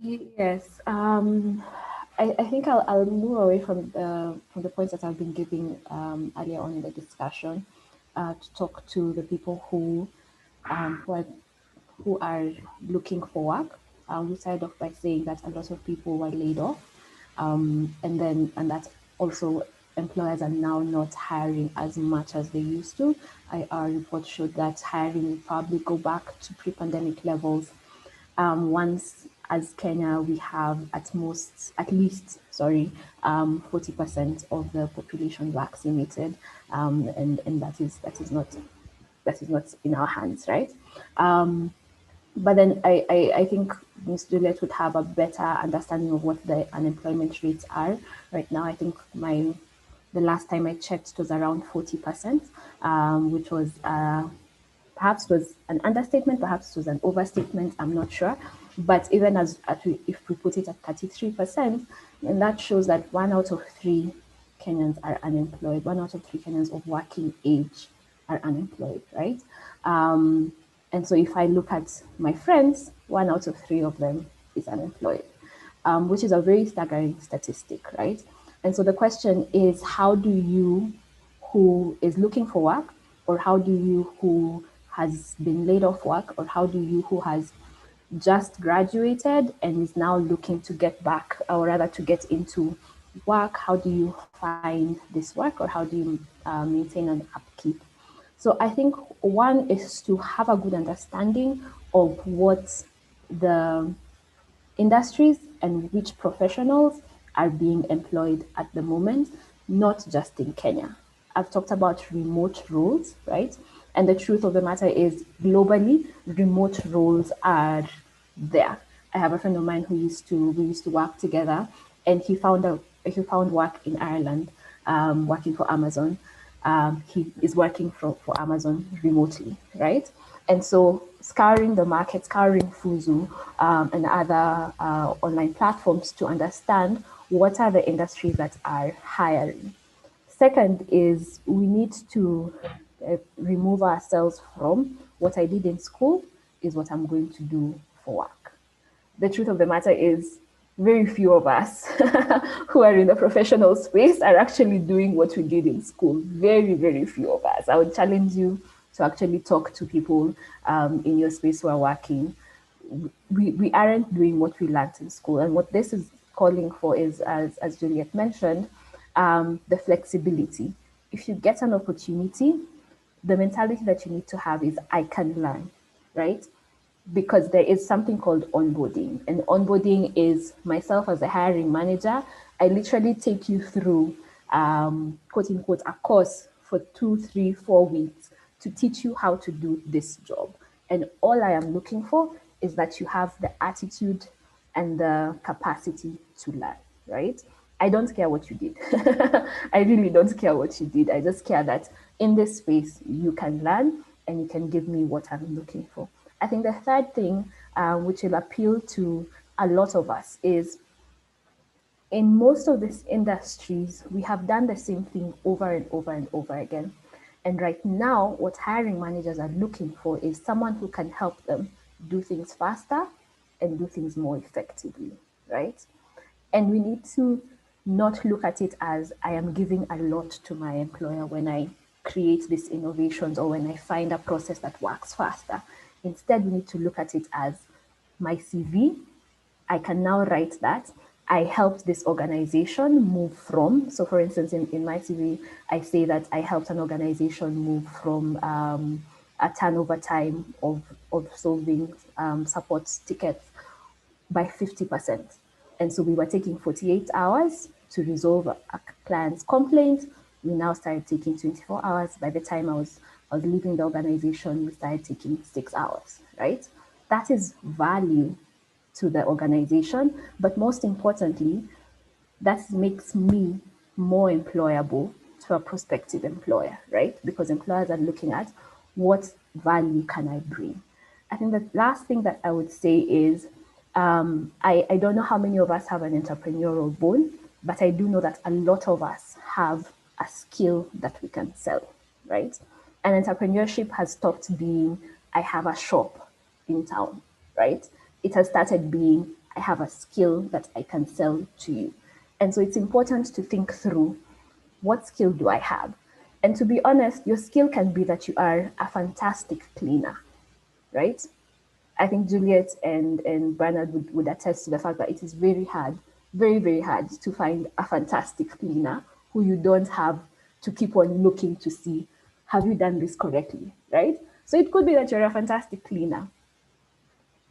Yes, I think I'll move away from the points that I've been giving earlier on in the discussion to talk to the people who are looking for work. We started off by saying that a lot of people were laid off, and that also employers are now not hiring as much as they used to. Our report showed that hiring will probably go back to pre-pandemic levels once, as Kenya, we have at least 40% of the population vaccinated, and that is not in our hands, right? But then I think Ms. Juliet would have a better understanding of what the unemployment rates are right now. I think the last time I checked it was around 40%, which was perhaps was an understatement, perhaps it was an overstatement, I'm not sure. But even if we put it at 33%, then that shows that 1 out of 3 Kenyans are unemployed. 1 out of 3 Kenyans of working age are unemployed, right? And so if I look at my friends, 1 out of 3 of them is unemployed, which is a very staggering statistic, right? And so the question is, how do you, who is looking for work, or how do you, who has been laid off work, or how do you, who has just graduated and is now looking to get back, or rather to get into work, how do you find this work, or how do you maintain an upkeep? So I think one is to have a good understanding of what the industries and which professionals are being employed at the moment, not just in Kenya. I've talked about remote roles, right? And the truth of the matter is, globally, remote roles are there. I have a friend of mine we used to work together, and he found work in Ireland, working for Amazon. He is working for Amazon remotely, right? And so scouring the market, scouring Fuzu and other online platforms to understand what are the industries that are hiring. Second is we need to remove ourselves from what I did in school is what I'm going to do for work. The truth of the matter is very few of us who are in the professional space are actually doing what we did in school. Very, very few of us. I would challenge you to actually talk to people in your space who are working. We aren't doing what we learned in school. And what this is calling for is, as Juliet mentioned, the flexibility. If you get an opportunity, the mentality that you need to have is, I can learn, right? Because there is something called onboarding. And onboarding is myself as a hiring manager. I literally take you through, quote unquote, a course for 2, 3, 4 weeks to teach you how to do this job. And all I am looking for is that you have the attitude and the capacity to learn, right? I don't care what you did. I really don't care what you did. I just care that in this space, you can learn and you can give me what I'm looking for. I think the third thing, which will appeal to a lot of us, is in most of these industries, we have done the same thing over and over and over again. And right now, what hiring managers are looking for is someone who can help them do things faster and do things more effectively, right? And we need to not look at it as I am giving a lot to my employer when I create these innovations or when I find a process that works faster. Instead, we need to look at it as my CV. I can now write that I helped this organization move from, so for instance, in my CV, I say that I helped an organization move from a turnover time of solving support tickets by 50%. And so we were taking 48 hours to resolve a client's complaint. We now started taking 24 hours. By the time I was leaving the organization, we started taking 6 hours, right? That is value to the organization, but most importantly, that makes me more employable to a prospective employer, right? Because employers are looking at what value can I bring. I think the last thing that I would say is, I don't know how many of us have an entrepreneurial bone, but I do know that a lot of us have a skill that we can sell, right? And entrepreneurship has stopped being, I have a shop in town, right? It has started being, I have a skill that I can sell to you. And so it's important to think through, what skill do I have? And to be honest, your skill can be that you are a fantastic cleaner, right? I think Juliet and Bernard would attest to the fact that it is very hard, very, very hard to find a fantastic cleaner who you don't have to keep on looking to see, have you done this correctly, right? So it could be that you're a fantastic cleaner.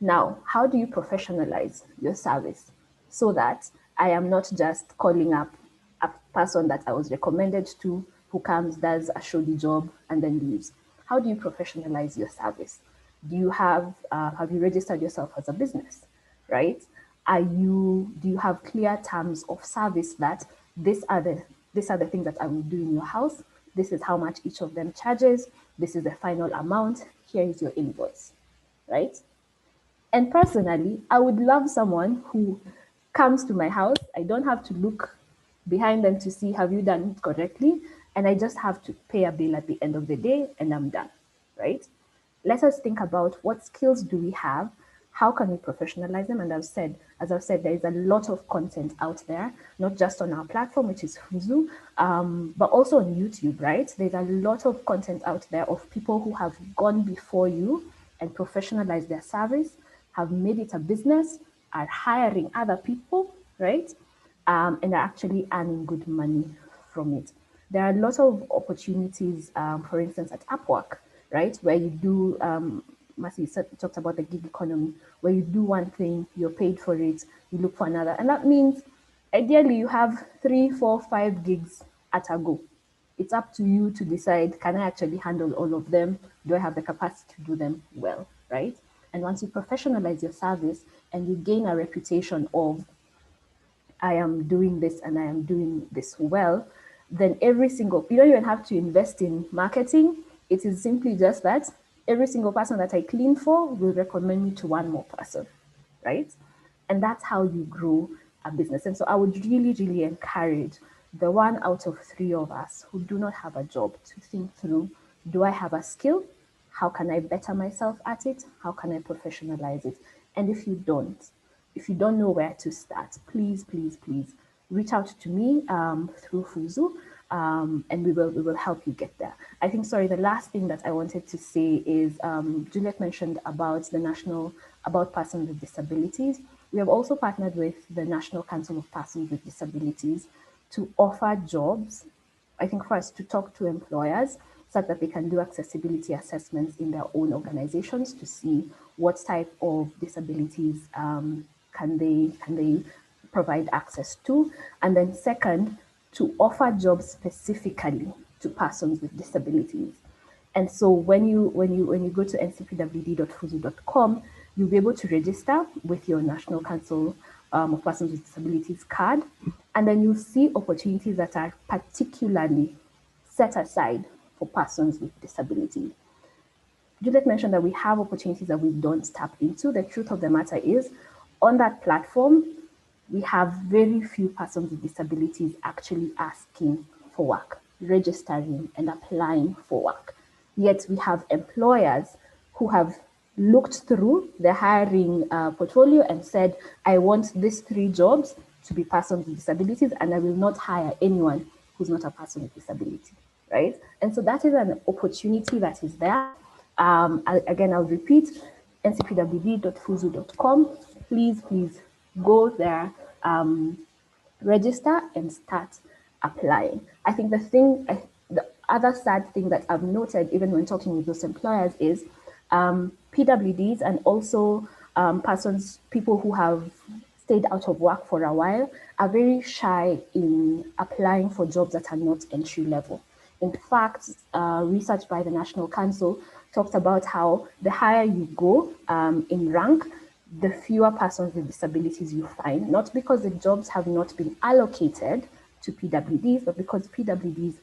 Now, how do you professionalize your service so that I am not just calling up a person that I was recommended to, who comes, does a shoddy job, and then leaves? How do you professionalize your service? Do you have you registered yourself as a business, right? Do you have clear terms of service that these are the things that I will do in your house. This is how much each of them charges. This is the final amount. Here is your invoice, right? And personally, I would love someone who comes to my house. I don't have to look behind them to see, have you done it correctly? And I just have to pay a bill at the end of the day and I'm done, right? Let us think about, what skills do we have? How can we professionalize them? And as I've said, there is a lot of content out there, not just on our platform, which is Fuzu, but also on YouTube, right? There's a lot of content out there of people who have gone before you and professionalized their service, have made it a business, are hiring other people, right? And are actually earning good money from it. There are lots of opportunities, for instance, at Upwork, right? Where you do, Matthew talked about the gig economy, where you do one thing, you're paid for it, you look for another. And that means ideally you have 3, 4, 5 gigs at a go. It's up to you to decide, can I actually handle all of them? Do I have the capacity to do them well, right? And once you professionalize your service and you gain a reputation of, I am doing this and I am doing this well, then you don't even have to invest in marketing. It is simply just that every single person that I clean for will recommend me to one more person, right? And that's how you grow a business. And so I would really, really encourage the 1 out of 3 of us who do not have a job to think through, do I have a skill? How can I better myself at it? How can I professionalize it? And if you don't know where to start, please, please, please reach out to me through Fuzu, and we will help you get there. I think, sorry, the last thing that I wanted to say is, Juliet mentioned about about persons with disabilities. We have also partnered with the National Council of Persons with Disabilities to offer jobs, I think, first to talk to employers so that they can do accessibility assessments in their own organizations to see what type of disabilities can they provide access to. And then second, to offer jobs specifically to persons with disabilities. And so when you go to ncpwd.fuzu.com, you'll be able to register with your National Council of Persons with Disabilities card, and then you'll see opportunities that are particularly set aside for persons with disabilities. Juliet mentioned that we have opportunities that we don't tap into. The truth of the matter is, on that platform, we have very few persons with disabilities actually asking for work, registering and applying for work. Yet we have employers who have looked through the hiring portfolio and said, I want these 3 jobs to be persons with disabilities, and I will not hire anyone who's not a person with disability, right? And so that is an opportunity that is there. Again, I'll repeat, ncpwd.fuzu.com. Please, please go there, register and start applying. I think the other sad thing that I've noted, even when talking with those employers, is PWDs and also people who have stayed out of work for a while are very shy in applying for jobs that are not entry level. In fact, research by the National Council talked about how the higher you go in rank, the fewer persons with disabilities you find, not because the jobs have not been allocated to PWDs, but because PWDs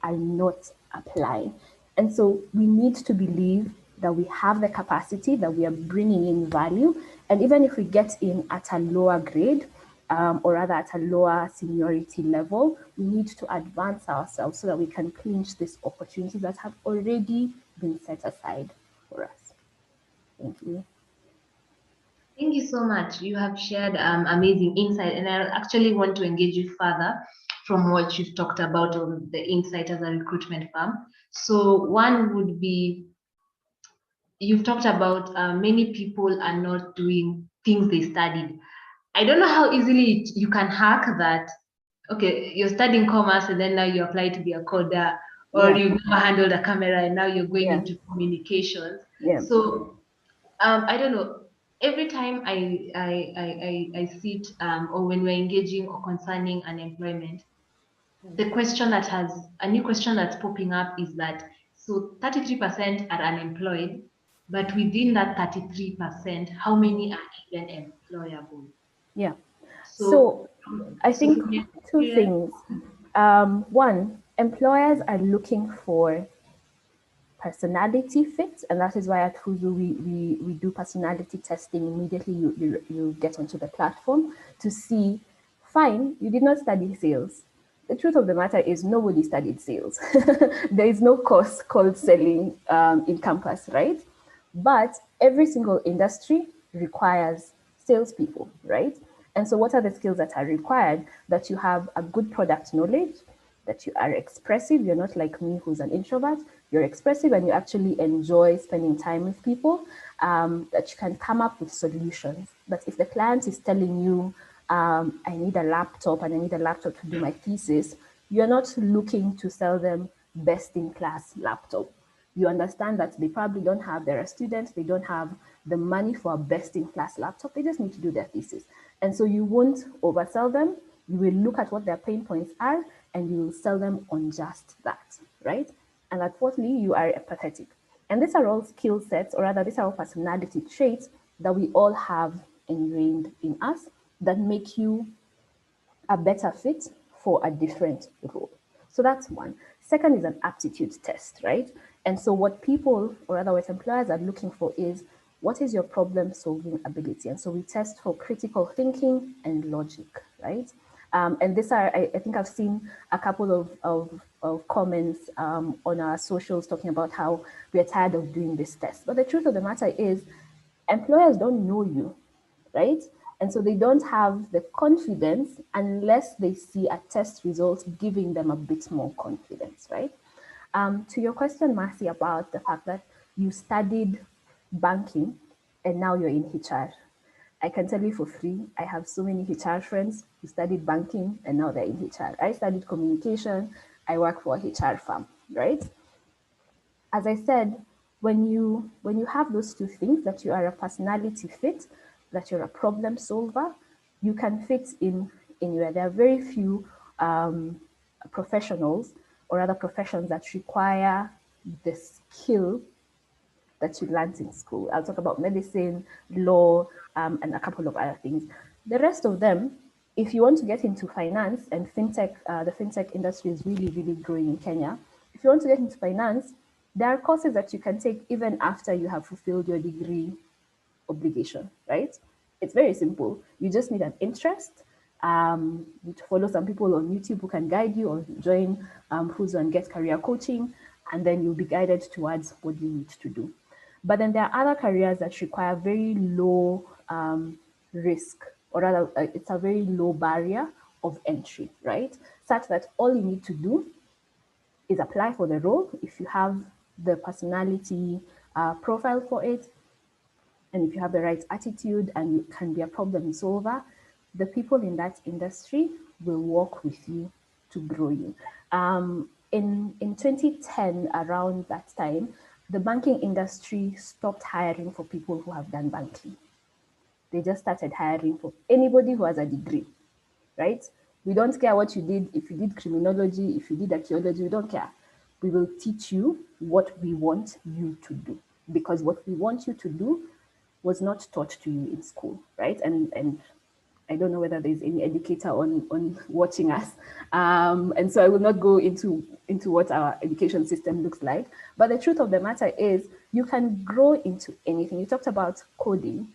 are not applying. And so we need to believe that we have the capacity, that we are bringing in value. And even if we get in at a lower grade, or rather at a lower seniority level, we need to advance ourselves so that we can clinch these opportunities that have already been set aside for us. Thank you. Thank you so much. You have shared amazing insight, and I actually want to engage you further from what you've talked about on the insight as a recruitment firm. So one would be, you've talked about many people are not doing things they studied. I don't know how easily you can hack that. Okay, you're studying commerce and then now you apply to be a coder, or Yeah. you've never handled a camera and now you're going Yeah. into communications. Yeah. So I don't know. Every time I sit or when we're engaging or concerning unemployment, the question that has a new question that's popping up is that, so 33% are unemployed, but within that 33%, how many are even employable? Yeah. So, So I so think from your two experience, things. One, employers are looking for personality fit, and that is why at Fuzu we do personality testing immediately you get onto the platform to see, fine, you did not study sales. The truth of the matter is nobody studied sales. There is no course called selling in campus, right? But every single industry requires salespeople, right? And so what are the skills that are required? That you have a good product knowledge, that you are expressive. You're not like me, who's an introvert. You're expressive and you actually enjoy spending time with people, that you can come up with solutions. That if the client is telling you, I need a laptop and I need a laptop to do my thesis, you're not looking to sell them best in class laptop. You understand that they probably don't have, they're a student, they don't have the money for a best in class laptop, they just need to do their thesis. And so you won't oversell them, you will look at what their pain points are and you will sell them on just that, right? And that fourthly, you are empathetic. And these are all skill sets, or rather these are all personality traits that we all have ingrained in us that make you a better fit for a different role. So that's one. Second is an aptitude test, right? And so what people, or rather what employers are looking for is, what is your problem solving ability? And so we test for critical thinking and logic, right? And these are, I think I've seen a couple of comments on our socials talking about how we're tired of doing this test. But the truth of the matter is, employers don't know you, right? And so they don't have the confidence unless they see a test result giving them a bit more confidence, right? To your question, Marcy, about the fact that you studied banking and now you're in HR. I can tell you for free, I have so many HR friends who studied banking and now they're in HR. I studied communication, I work for a HR firm, right? As I said, when you have those two things, that you are a personality fit, that you're a problem solver, you can fit in anywhere. There are very few professionals or other professions that require the skill that you learned in school. I'll talk about medicine, law, and a couple of other things. The rest of them, if you want to get into finance and fintech, the fintech industry is really, really growing in Kenya. If you want to get into finance, there are courses that you can take even after you have fulfilled your degree obligation, right? It's very simple. You just need an interest. You follow some people on YouTube who can guide you, or join Fuzu and get career coaching, and then you'll be guided towards what you need to do. But then there are other careers that require very low risk, or rather, it's a very low barrier of entry, right? Such that all you need to do is apply for the role. If you have the personality profile for it, and if you have the right attitude and you can be a problem solver, the people in that industry will work with you to grow you. In 2010, around that time, the banking industry stopped hiring for people who have done banking. They just started hiring for anybody who has a degree, right? We don't care what you did. If you did criminology, if you did archaeology, we don't care. We will teach you what we want you to do, because what we want you to do was not taught to you in school, right? And I don't know whether there's any educator on watching us. And so I will not go into what our education system looks like. But the truth of the matter is, You can grow into anything. You talked about coding,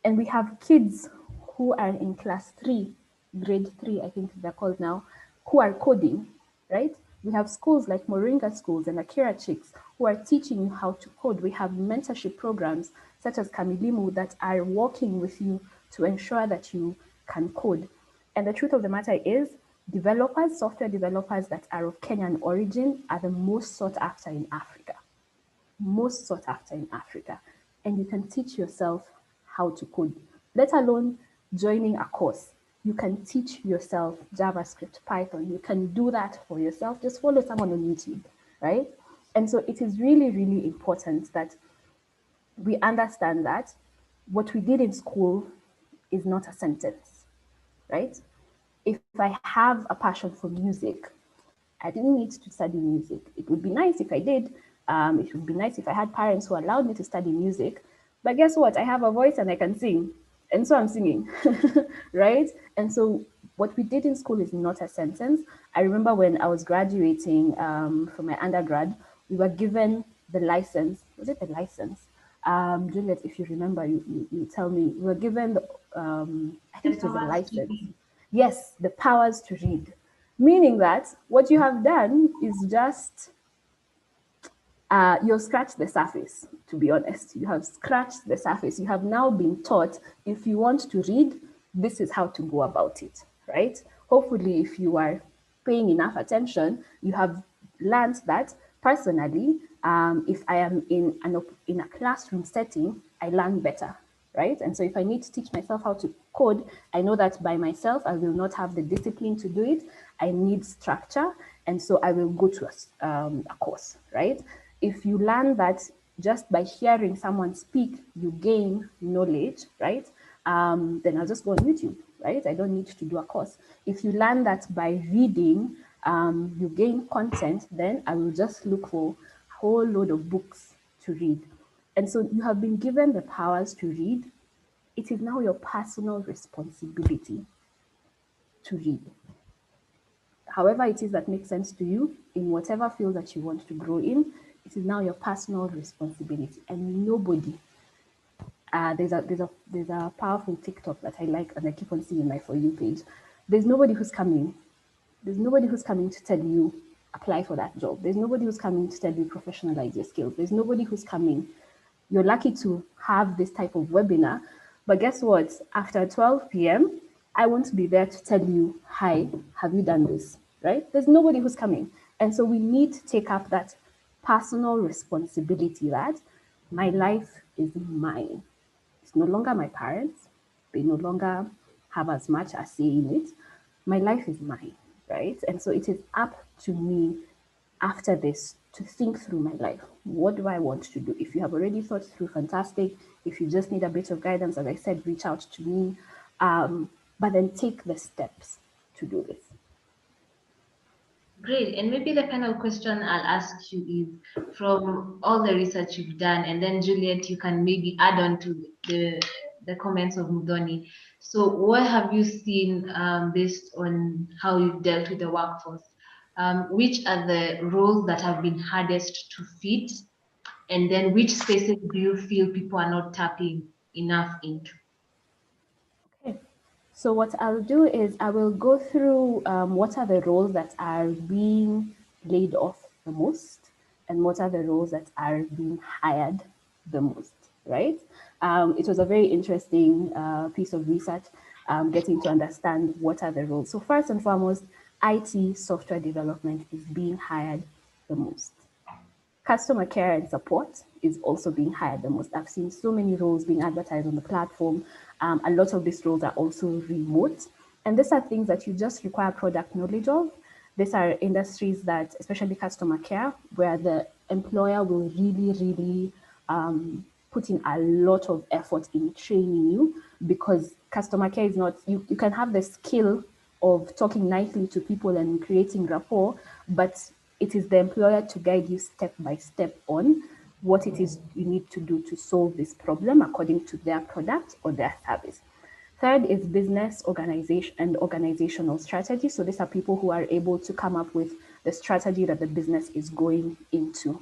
and we have kids who are in class 3, grade 3, I think they're called now, who are coding, right? We have schools like Moringa schools and Akira Chicks who are teaching you how to code. We have mentorship programs such as Kamilimu that are working with you to ensure that you can code. And the truth of the matter is, developers, software developers that are of Kenyan origin are the most sought after in Africa. Most sought after in Africa. And you can teach yourself how to code, let alone joining a course. You can teach yourself JavaScript, Python. You can do that for yourself. Just follow someone on YouTube, right? And so it is really, really important that we understand that what we did in school is not a sentence, right? If I have a passion for music, I didn't need to study music. It would be nice if I did. It would be nice if I had parents who allowed me to study music. But guess what? I have a voice and I can sing. And so I'm singing, right? And so what we did in school is not a sentence. I remember when I was graduating from my undergrad, we were given the license. Was it the license? Juliet, if you remember, you tell me. We were given, I think it was a license. Yes, the powers to read. Meaning that what you have done is just, you've scratched the surface, to be honest. You have scratched the surface. You have now been taught, if you want to read, this is how to go about it, right? Hopefully, if you are paying enough attention, you have learned that personally, if I am in a classroom setting, I learn better, right? And so if I need to teach myself how to code, I know that by myself, I will not have the discipline to do it. I need structure. And so I will go to a course, right? If you learn that just by hearing someone speak, you gain knowledge, right? Then I'll just go on YouTube, right? I don't need to do a course. If you learn that by reading, you gain content, then I will just look for a whole load of books to read. And so you have been given the powers to read. It is now your personal responsibility to read. However it is that makes sense to you, in whatever field that you want to grow in, it is now your personal responsibility. And nobody, there's a powerful TikTok that I like and I keep on seeing my For You page. There's nobody who's coming to tell you apply for that job. There's nobody who's coming to tell you professionalize your skills. There's nobody who's coming. You're lucky to have this type of webinar, but guess what? After 12 p.m., I won't be there to tell you, hi, have you done this, right? There's nobody who's coming. And so we need to take up that personal responsibility that my life is mine. It's no longer my parents. They no longer have as much a say in it. My life is mine, right? And so it is up to me after this to think through my life. What do I want to do? If you have already thought through, fantastic. If you just need a bit of guidance, as I said, reach out to me. But then take the steps to do this. Great. And maybe the final question I'll ask you is, from all the research you've done, and then Juliet, you can maybe add on to the comments of Mudoni. So what have you seen based on how you've dealt with the workforce? Which are the roles that have been hardest to fit? And then which spaces do you feel people are not tapping enough into? Okay. So what I'll do is I will go through what are the roles that are being laid off the most and what are the roles that are being hired the most, right? It was a very interesting piece of research, getting to understand what are the roles. So first and foremost, IT software development is being hired the most. Customer care and support is also being hired the most. I've seen so many roles being advertised on the platform. A lot of these roles are also remote. And these are things that you just require product knowledge of. These are industries that, especially customer care, where the employer will really put in a lot of effort in training you, because customer care is not, you can have the skill of talking nicely to people and creating rapport, but it is the employer to guide you step by step on what it is you need to do to solve this problem according to their product or their service. Third is business organization and organizational strategy. So these are people who are able to come up with the strategy that the business is going into.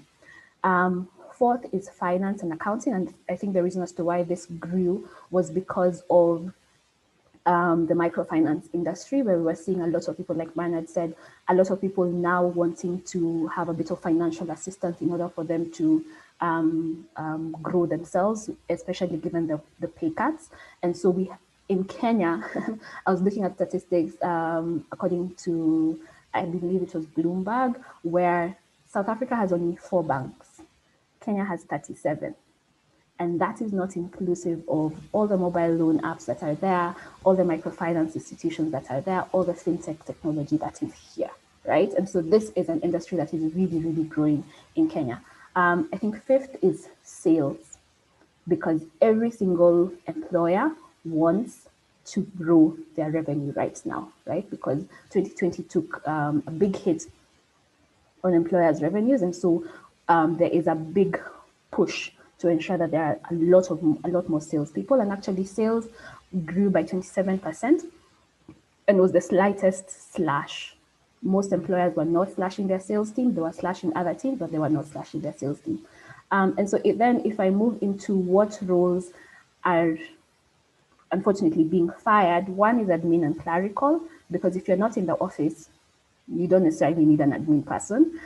Fourth is finance and accounting. And I think the reason as to why this grew was because of the microfinance industry, where we were seeing a lot of people, like Bernard said, a lot of people now wanting to have a bit of financial assistance in order for them to grow themselves, especially given the pay cuts. And so we, in Kenya, I was looking at statistics according to, I believe it was Bloomberg, where South Africa has only 4 banks. Kenya has 37. And that is not inclusive of all the mobile loan apps that are there, all the microfinance institutions that are there, all the fintech technology that is here, right? And so this is an industry that is really, really growing in Kenya. I think fifth is sales, because every single employer wants to grow their revenue right now, right? Because 2020 took a big hit on employers' revenues, and so there is a big push to ensure that there are a lot more salespeople. And actually, sales grew by 27%, and was the slightest slash. Most employers were not slashing their sales team; they were slashing other teams, but they were not slashing their sales team. And so, if I move into what roles are unfortunately being fired, one is admin and clerical, because if you're not in the office, you don't necessarily need an admin person.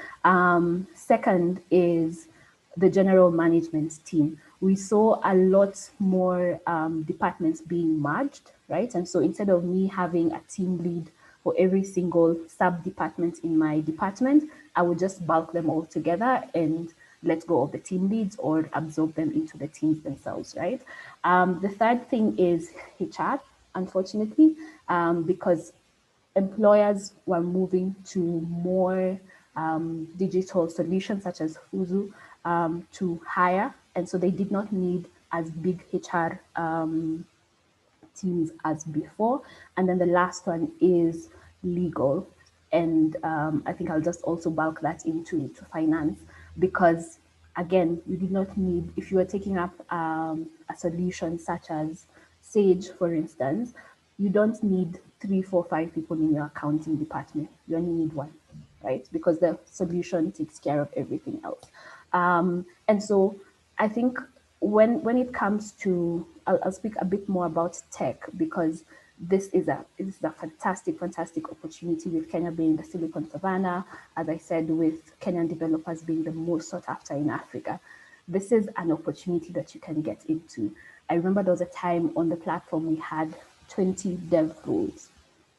Second is the general management team. We saw a lot more departments being merged, right? And so instead of me having a team lead for every single sub-department in my department, I would just bulk them all together and let go of the team leads or absorb them into the teams themselves, right? The third thing is HR, unfortunately, because employers were moving to more digital solutions such as Fuzu to hire, and so they did not need as big HR teams as before. And then the last one is legal, and I think I'll just also bulk that into finance, because again, you did not need, if you were taking up a solution such as Sage, for instance, you don't need 3, 4, 5 people in your accounting department. You only need 1, right? Because the solution takes care of everything else. And so I think when it comes to, I'll speak a bit more about tech, because this is a fantastic opportunity, with Kenya being the Silicon Savannah, as I said, with Kenyan developers being the most sought after in Africa. This is an opportunity that you can get into. I remember there was a time on the platform we had 20 dev roles,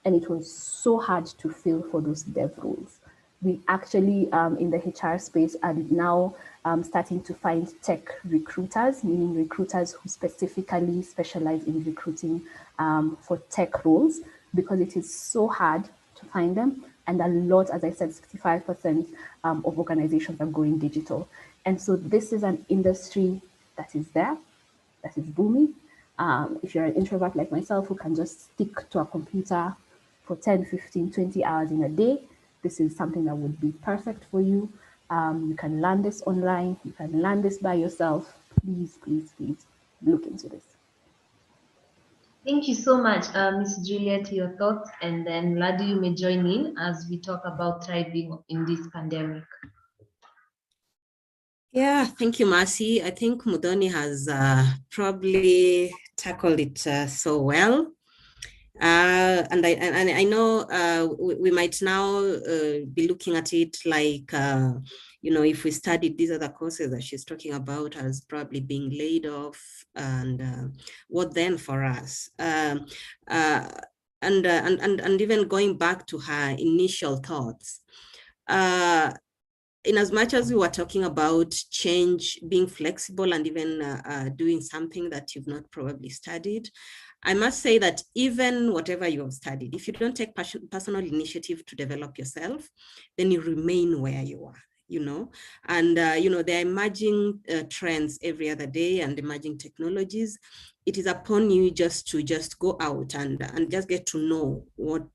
and it was so hard to fill for those dev roles. We actually, in the HR space, are now starting to find tech recruiters, meaning recruiters who specifically specialize in recruiting for tech roles, because it is so hard to find them. And a lot, as I said, 65% of organizations are going digital. And so this is an industry that is there, that is booming. If you're an introvert like myself who can just stick to a computer for 10, 15, 20 hours in a day, this is something that would be perfect for you. You can learn this online. You can learn this by yourself. Please, please, please look into this. Thank you so much, Ms. Juliet, your thoughts, and then Ladu, you may join in as we talk about thriving in this pandemic. Yeah, thank you, Marcy. I think Mudoni has probably tackled it so well. And I know we might now be looking at it like, you know, if we studied these other courses that she's talking about as probably being laid off, and what then for us? And even going back to her initial thoughts, in as much as we were talking about change, being flexible, and even doing something that you've not probably studied, I must say that even whatever you have studied, if you don't take personal initiative to develop yourself, then you remain where you are, you know. And, you know, there are emerging trends every other day and emerging technologies. It is upon you just to go out and just get to know what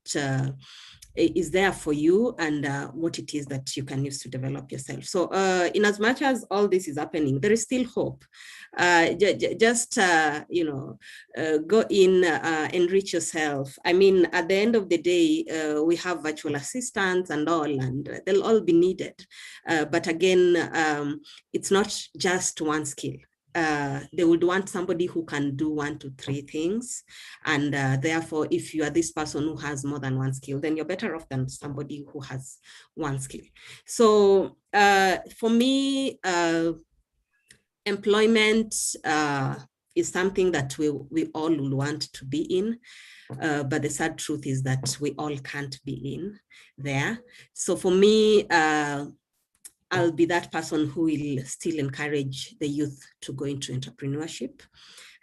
is there for you, and what it is that you can use to develop yourself. So in as much as all this is happening, there is still hope. Just you know, go in, enrich yourself. I mean, at the end of the day, we have virtual assistants and all, and they'll all be needed. But again, it's not just one skill. They would want somebody who can do 1 to 3 things. And therefore, if you are this person who has more than one skill, then you're better off than somebody who has one skill. So for me, employment is something that we all will want to be in. But the sad truth is that we all can't be in there. So for me, I'll be that person who will still encourage the youth to go into entrepreneurship.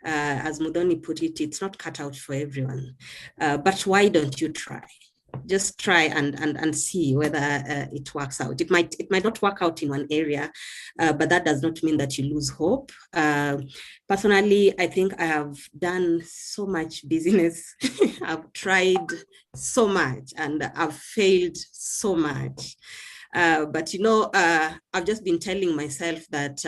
As Mudhoni put it, it's not cut out for everyone. But why don't you try? Just try and see whether it works out. It might not work out in one area, but that does not mean that you lose hope. Personally, I think I have done so much business. I've tried so much and I've failed so much. But you know, I've just been telling myself that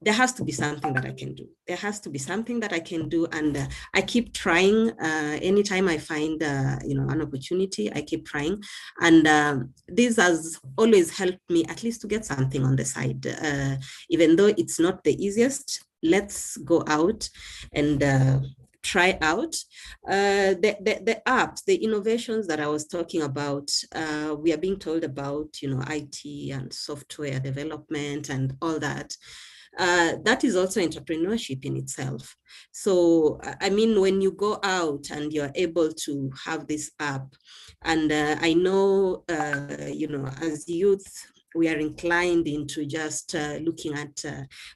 there has to be something that I can do. There has to be something that I can do, and I keep trying. Anytime I find you know, an opportunity, I keep trying, and this has always helped me at least to get something on the side, even though it's not the easiest. Let's go out and try out the apps, the innovations that I was talking about. We are being told about, you know, IT and software development and all that. That is also entrepreneurship in itself. So, I mean, when you go out and you're able to have this app, and I know, you know, as youth, we are inclined into just looking at,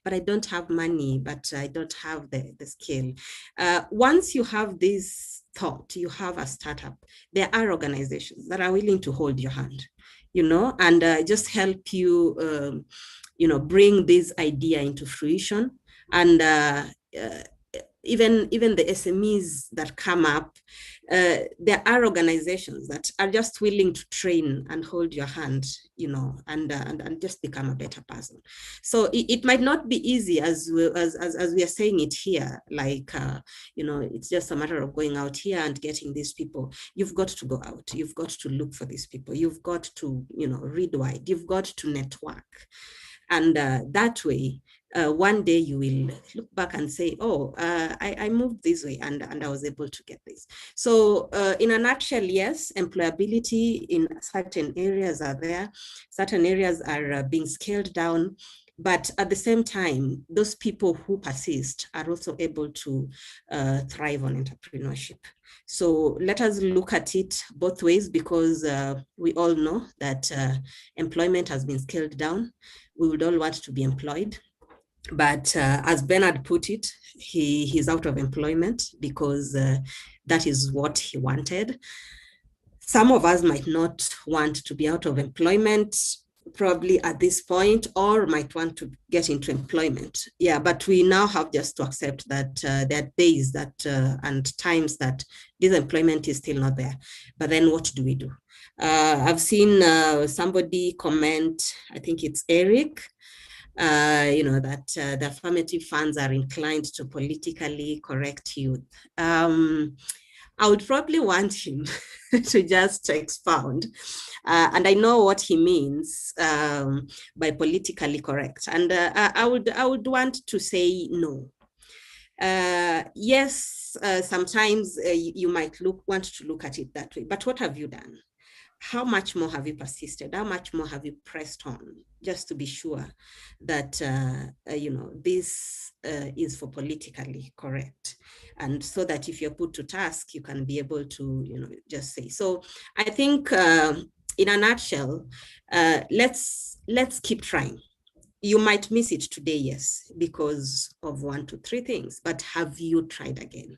but I don't have money, but I don't have the skill. Once you have this thought, you have a startup, there are organizations that are willing to hold your hand, you know, and just help you, you know, bring this idea into fruition. And even the SMEs that come up, there are organizations that are just willing to train and hold your hand, you know, and just become a better person. So it might not be easy as we are saying it here, like, you know, it's just a matter of going out here and getting these people. You've got to go out. You've got to look for these people. You've got to, you know, read wide. You've got to network. And that way, one day you will look back and say, oh, I moved this way and I was able to get this. So in a nutshell, yes, employability in certain areas are there. Certain areas are being scaled down. But at the same time, those people who persist are also able to thrive on entrepreneurship. So let us look at it both ways, because we all know that employment has been scaled down. We would all want to be employed. But as Bernard put it, he's out of employment because that is what he wanted. Some of us might not want to be out of employment probably at this point, or might want to get into employment. Yeah, but we now have just to accept that there are days that and times that this employment is still not there. But then what do we do? I've seen somebody comment, I think it's Eric, you know, that the affirmative funds are inclined to politically correct youth. I would probably want him to just expound. And I know what he means by politically correct. And I would want to say no. Yes, sometimes you might want to look at it that way, but what have you done? How much more have you persisted? How much more have you pressed on, just to be sure that you know, this is for politically correct, and so that if you're put to task, you can be able to, you know, just say. So I think, in a nutshell, let's keep trying. You might miss it today, yes, because of 1 to 3 things, but have you tried again?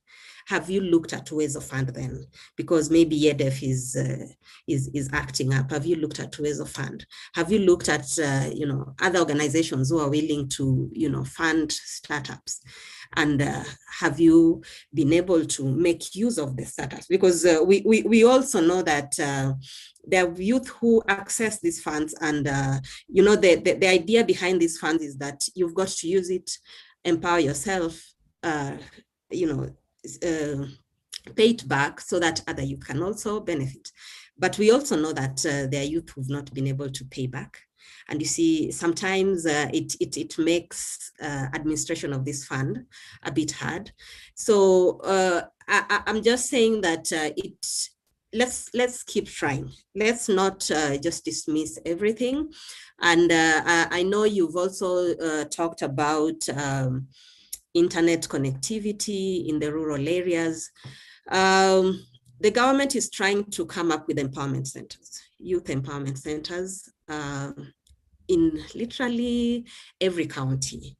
Have you looked at ways of fund then? Because maybe EDF is acting up. Have you looked at ways of fund? Have you looked at, you know, other organizations who are willing to, you know, fund startups? And have you been able to make use of the startups? Because we also know that there are youth who access these funds, and you know, the idea behind these funds is that you've got to use it, empower yourself, you know, pay it back so that other youth can also benefit. But we also know that there are youth who've not been able to pay back. And you see, sometimes it makes administration of this fund a bit hard. So I'm just saying that let's keep trying. Let's not just dismiss everything. And I know you've also talked about internet connectivity in the rural areas. The government is trying to come up with empowerment centers, youth empowerment centers in literally every county,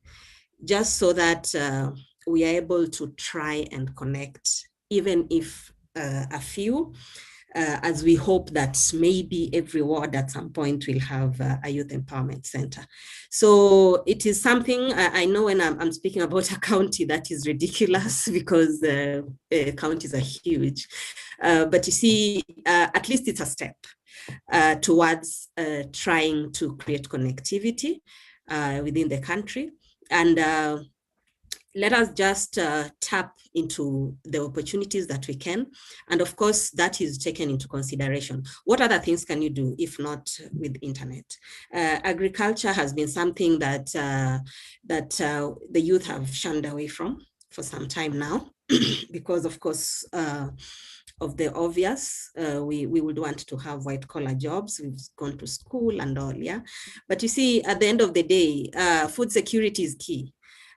just so that we are able to try and connect, even if a few, as we hope that maybe every ward at some point will have a youth empowerment center. So it is something, I know when I'm speaking about a county, that is ridiculous because counties are huge. But you see, at least it's a step towards trying to create connectivity within the country. And let us just tap into the opportunities that we can. And of course, that is taken into consideration. What other things can you do if not with internet? Agriculture has been something that, the youth have shunned away from for some time now, because of course, of the obvious, we would want to have white collar jobs. We've gone to school and all, yeah. But you see, at the end of the day, food security is key.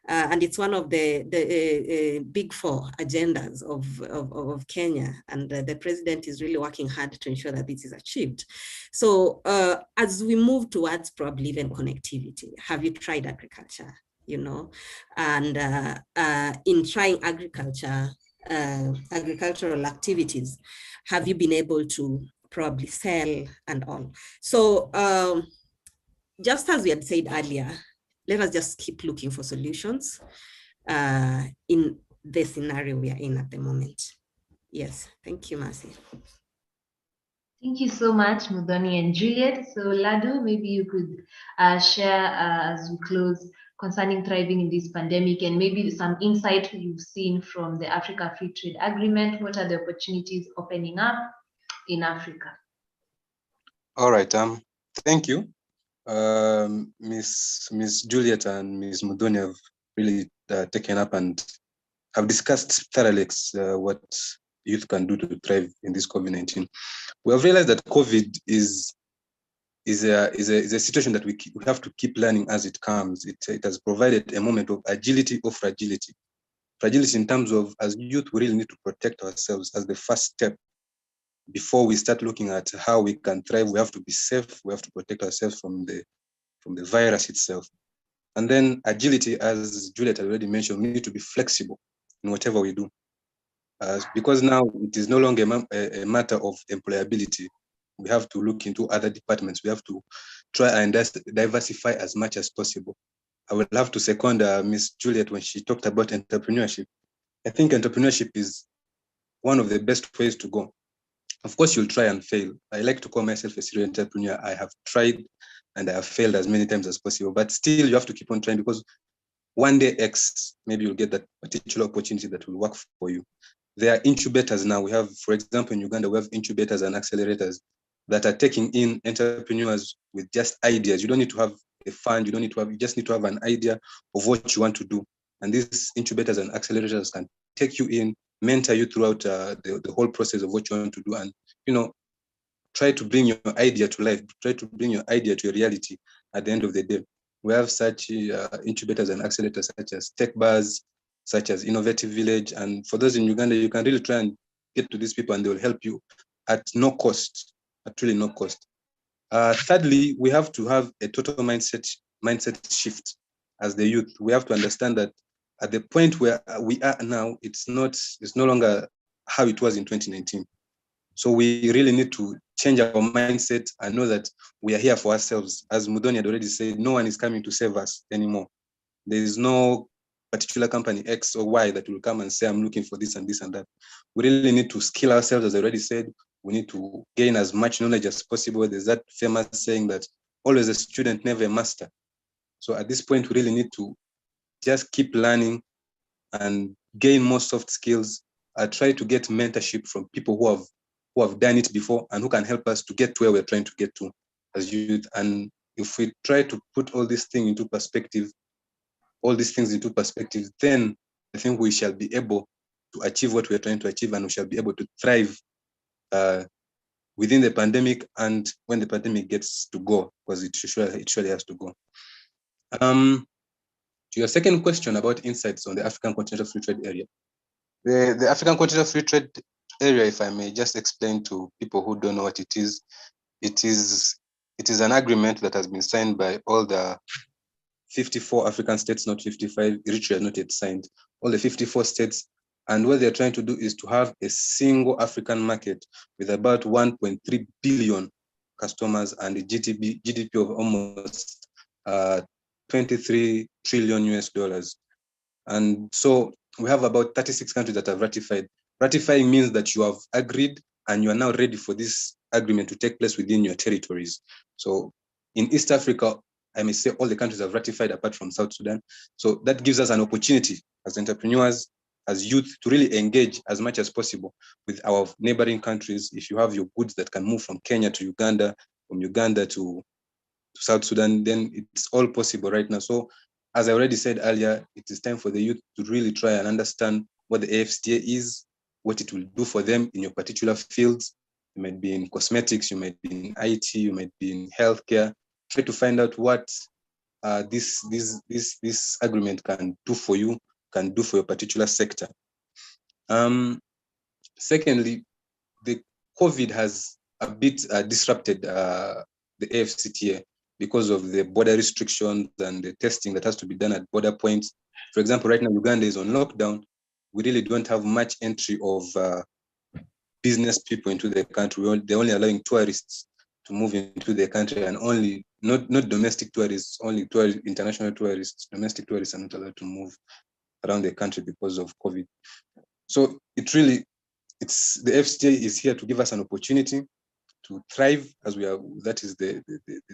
And it's one of the big four agendas of Kenya. And the president is really working hard to ensure that this is achieved. So as we move towards probably even connectivity, have you tried agriculture? You know, and in trying agriculture, agricultural activities, have you been able to probably sell and all? So just as we had said earlier, let us just keep looking for solutions in the scenario we are in at the moment. Yes, thank you, Mercy. Thank you so much, Mudhoni and Juliet. So Ladu, maybe you could share as we close concerning thriving in this pandemic, and maybe some insight you've seen from the Africa Free Trade Agreement. What are the opportunities opening up in Africa? All right, thank you. Miss Juliet and Ms. Mudhoni have really taken up and have discussed thoroughly what youth can do to thrive in this COVID-19. We have realized that COVID is a situation that we have to keep learning as it comes. It has provided a moment of agility or fragility. Fragility in terms of, as youth, we really need to protect ourselves as the first step. Before we start looking at how we can thrive, we have to be safe. We have to protect ourselves from the virus itself. And then agility, as Juliet already mentioned, we need to be flexible in whatever we do. Because now it is no longer a matter of employability. We have to look into other departments. We have to try and diversify as much as possible. I would love to second Miss Juliet when she talked about entrepreneurship. I think entrepreneurship is one of the best ways to go. Of course, you'll try and fail. I like to call myself a serial entrepreneur. I have tried and I have failed as many times as possible, but still you have to keep on trying, because one day X, maybe you'll get that particular opportunity that will work for you. There are incubators now. We have, for example, in Uganda, we have incubators and accelerators that are taking in entrepreneurs with just ideas. You don't need to have a fund. You just need to have an idea of what you want to do. And these incubators and accelerators can take you in, mentor you throughout the whole process of what you want to do, and, you know, try to bring your idea to life, try to bring your idea to a reality at the end of the day. We have such incubators and accelerators such as Tech Bars, such as Innovative Village. And for those in Uganda, you can really try and get to these people and they will help you at no cost, at really no cost. Thirdly, we have to have a total mindset shift as the youth. We have to understand that at the point where we are now, it's no longer how it was in 2019. So we really need to change our mindset and know that we are here for ourselves. As Mudhoni had already said, no one is coming to save us anymore. There is no particular company X or Y that will come and say, I'm looking for this and this and that. We really need to skill ourselves, as I already said. We need to gain as much knowledge as possible. There's that famous saying that always a student, never a master. So at this point, we really need to just keep learning and gain more soft skills. I try to get mentorship from people who have done it before and who can help us to get to where we're trying to get to as youth. And if we try to put all these things into perspective, then I think we shall be able to achieve what we're trying to achieve, and we shall be able to thrive within the pandemic and when the pandemic gets to go, because it surely has to go. To your second question about insights on the African Continental Free Trade Area. The African Continental Free Trade Area, if I may just explain to people who don't know what it is an agreement that has been signed by all the 54 African states, not 55. Eritrea has not yet signed. All the 54 states, and what they're trying to do is to have a single African market with about 1.3 billion customers and a GDP of almost 23 trillion US. And so we have about 36 countries that have ratified. Ratifying means that you have agreed and you are now ready for this agreement to take place within your territories. So in East Africa, I may say all the countries have ratified apart from South Sudan. So that gives us an opportunity as entrepreneurs, as youth, to really engage as much as possible with our neighboring countries. If you have your goods that can move from Kenya to Uganda, from Uganda to South Sudan, then it's all possible right now. So as I already said earlier, it is time for the youth to really try and understand what the AfCFTA is, what it will do for them in your particular fields. You might be in cosmetics, you might be in IT, you might be in healthcare. Try to find out what this agreement can do for you, can do for your particular sector. Secondly, the COVID has a bit disrupted the AfCFTA because of the border restrictions and the testing that has to be done at border points. For example, right now, Uganda is on lockdown. We really don't have much entry of business people into the country. They're only allowing tourists to move into the country, and only not domestic tourists, only international tourists. Domestic tourists are not allowed to move around the country because of COVID. So the AfCFTA is here to give us an opportunity to thrive, as we are. That is the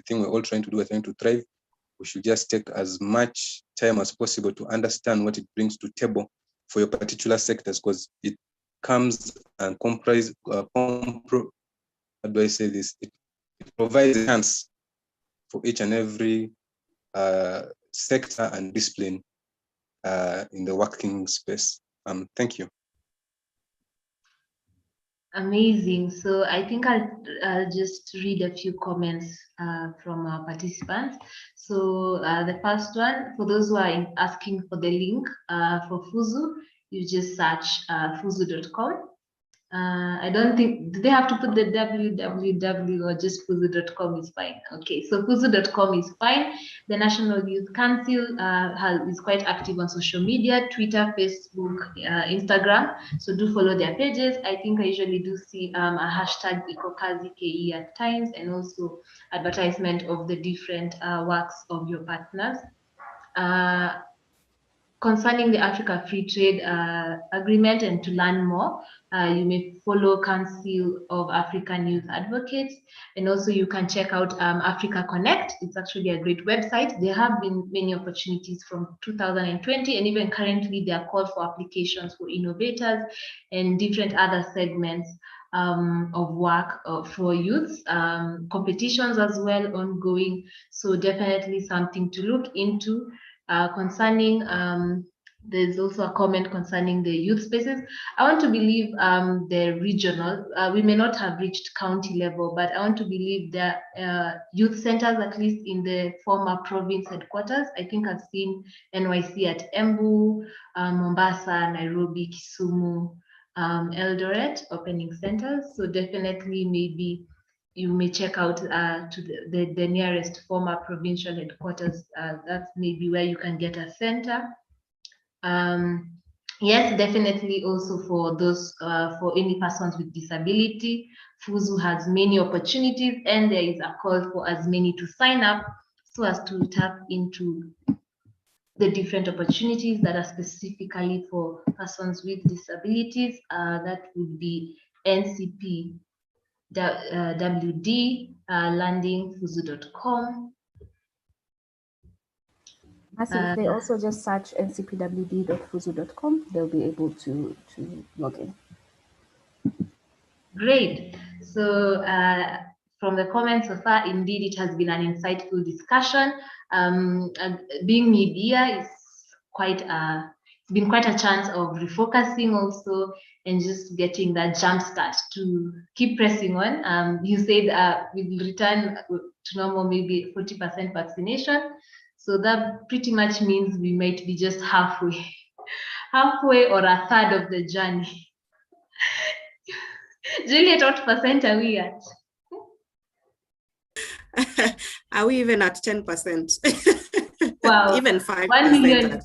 thing we're all trying to do. We're trying to thrive. We should just take as much time as possible to understand what it brings to table for your particular sectors, because it comes and comprises. How do I say this? It provides a chance for each and every sector and discipline in the working space. Thank you. Amazing. So I think I'll just read a few comments from our participants. So the first one, for those who are asking for the link for Fuzu, you just search fuzu.com. I don't think, do they have to put the www or just fuzu.com is fine? Okay, so fuzu.com is fine. The National Youth Council is quite active on social media, Twitter, Facebook, Instagram. So do follow their pages. I think I usually do see a hashtag #IkoKaziKE at times, and also advertisement of the different works of your partners. Concerning the Africa Free Trade Agreement, and to learn more, you may follow Council of African Youth Advocates, and also you can check out Africa Connect. It's actually a great website. There have been many opportunities from 2020, and even currently there are calls for applications for innovators and different other segments of work for youth, competitions as well ongoing. So definitely something to look into. Concerning, there's also a comment concerning the youth spaces. I want to believe the regional, we may not have reached county level, but I want to believe that youth centers, at least in the former province headquarters. I think I've seen NYC at Embu, Mombasa, Nairobi, Kisumu, Eldoret opening centers. So definitely maybe you may check out to the nearest former provincial headquarters. That's maybe where you can get a center. Yes, definitely also for those, for any persons with disability, Fuzu has many opportunities, and there is a call for as many to sign up so as to tap into the different opportunities that are specifically for persons with disabilities. That would be NCP WD, landingfuzu.com. If they also just search ncpwd.fuzu.com, they'll be able to log in. Great. So from the comments so far, indeed, it has been an insightful discussion. Being media is it's been quite a chance of refocusing also and just getting that jump start to keep pressing on. You said we'll return to normal, maybe 40% vaccination. So that pretty much means we might be just halfway or a third of the journey. Juliet, what percent are we at? Are we even at 10%? Wow. Even 5%.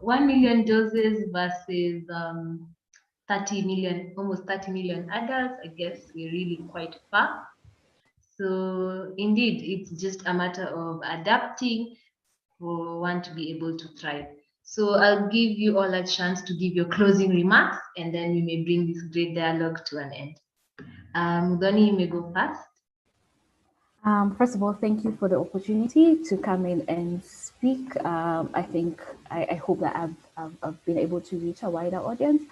1 million doses versus 30 million, almost 30 million adults. I guess we're really quite far. So indeed, it's just a matter of adapting for one to be able to thrive. So I'll give you all a chance to give your closing remarks, and then we may bring this great dialogue to an end. Mudhoni, you may go first. First of all, thank you for the opportunity to come in and speak. I hope that I've been able to reach a wider audience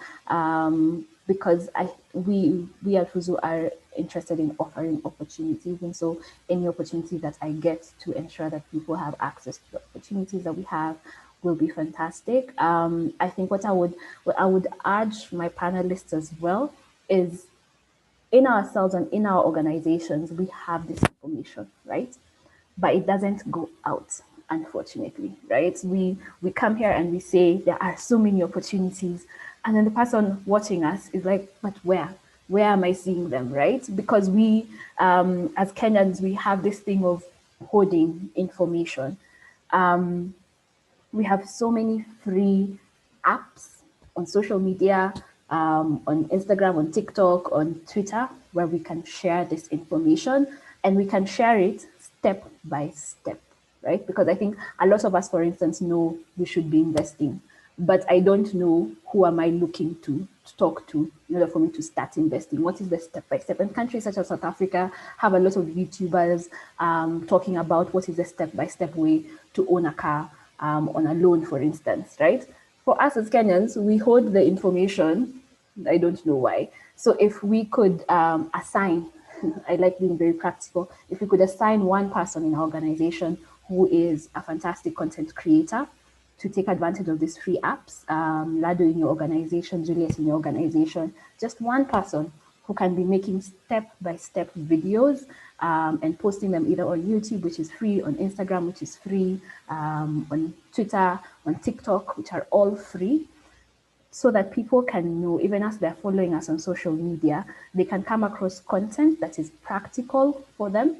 because we at Fuzu are interested in offering opportunities, and so any opportunity that I get to ensure that people have access to the opportunities that we have will be fantastic. I think what I would urge my panelists as well is, in ourselves and in our organizations, we have this information, right? But it doesn't go out, unfortunately, right? We come here and we say there are so many opportunities, and then the person watching us is like, but where? Where am I seeing them, right? Because we, as Kenyans, we have this thing of hoarding information. We have so many free apps on social media, on Instagram, on TikTok, on Twitter, where we can share this information, and we can share it step by step, right? Because I think a lot of us, for instance, know we should be investing, but I don't know who am I looking to talk to in order for me to start investing. What is the step by step? And countries such as South Africa have a lot of YouTubers talking about what is the step by step way to own a car on a loan, for instance, right? For us as Kenyans, we hold the information. I don't know why. So if we could assign, I like being very practical, if we could assign one person in our organization who is a fantastic content creator to take advantage of these free apps, Lado in your organization, Juliet in your organization, just one person who can be making step-by-step videos and posting them either on YouTube, which is free, on Instagram, which is free, on Twitter, on TikTok, which are all free, so that people can know, even as they're following us on social media, they can come across content that is practical for them.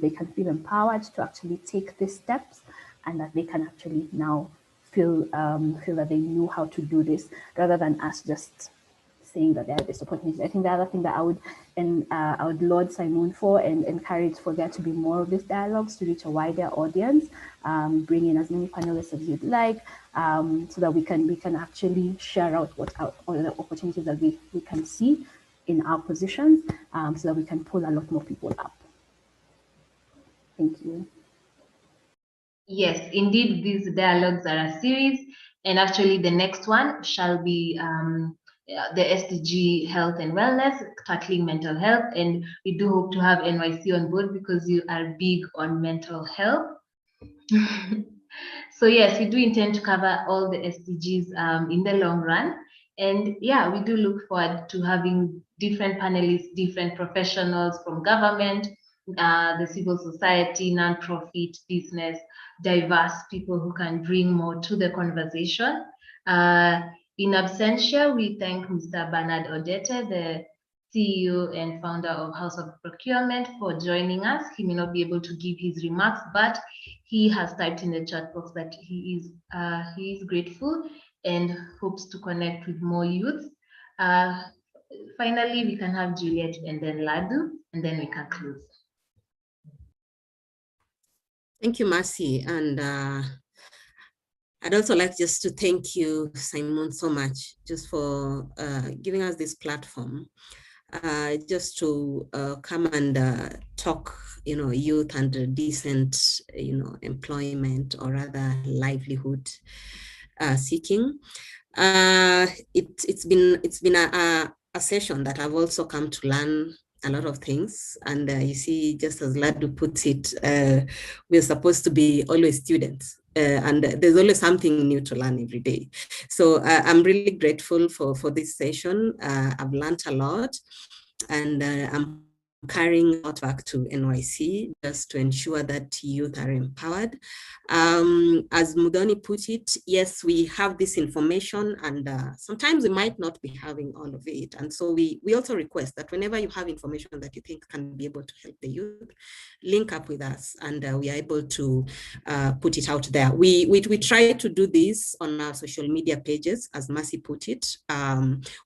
They can feel empowered to actually take these steps, and that they can actually now feel that they know how to do this, rather than us just saying that there are these opportunities. I think the other thing that I would laud SAIMUN for and encourage for there to be more of these dialogues to reach a wider audience, bring in as many panelists as you'd like, so that we can actually share out all the opportunities that we can see in our positions, so that we can pull a lot more people up. Thank you. Yes, indeed, these dialogues are a series, and actually the next one shall be the SDG health and wellness, tackling mental health, and we do hope to have NYC on board because you are big on mental health. So yes, we do intend to cover all the SDGs in the long run, and yeah, we do look forward to having different panelists, different professionals from government, the civil society, non-profit, business, diverse people who can bring more to the conversation. In absentia, we thank Mr. Bernard Odete, the CEO and founder of House of Procurement, for joining us. He may not be able to give his remarks, but he has typed in the chat box that he is grateful and hopes to connect with more youth. Finally, we can have Juliet and then Ladu, and then we can close. Thank you, Mercy. And I'd also like just to thank you, SAIMUN, so much just for giving us this platform, just to come and talk, youth and decent, employment or rather livelihood seeking. It's been a session that I've also come to learn a lot of things. And you see, just as Ladu puts it, we're supposed to be always students. And there's always something new to learn every day. So I'm really grateful for this session. I've learned a lot, and I'm carrying out back to NYC just to ensure that youth are empowered. As Mudoni put it, yes, we have this information, and sometimes we might not be having all of it. And so we also request that whenever you have information that you think can be able to help the youth, link up with us, and we are able to put it out there. We try to do this on our social media pages, as Mercy put it.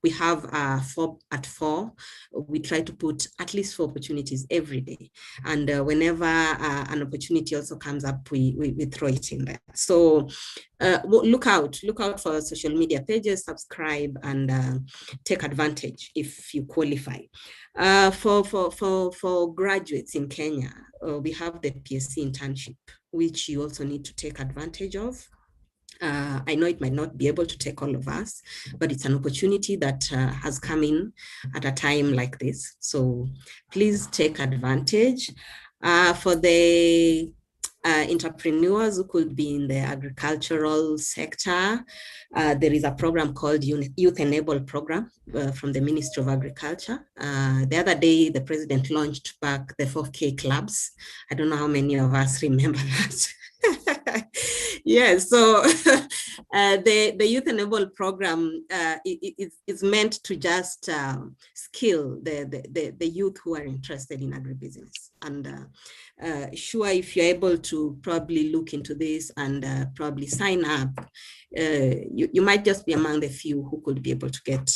We have 4 at 4. We try to put at least 4 opportunities every day. And whenever an opportunity also comes up, we throw it in there. So look out for social media pages, subscribe, and take advantage if you qualify. For graduates in Kenya, we have the PSC internship, which you also need to take advantage of. I know it might not be able to take all of us, but it's an opportunity that has come in at a time like this. So please take advantage. For the entrepreneurs who could be in the agricultural sector, there is a program called Youth Enable Program from the Ministry of Agriculture. The other day, the president launched back the 4K clubs. I don't know how many of us remember that. Yes, so the Youth Enable Program is meant to just skill the youth who are interested in agribusiness. And sure, if you're able to probably look into this and probably sign up, you might just be among the few who could be able to get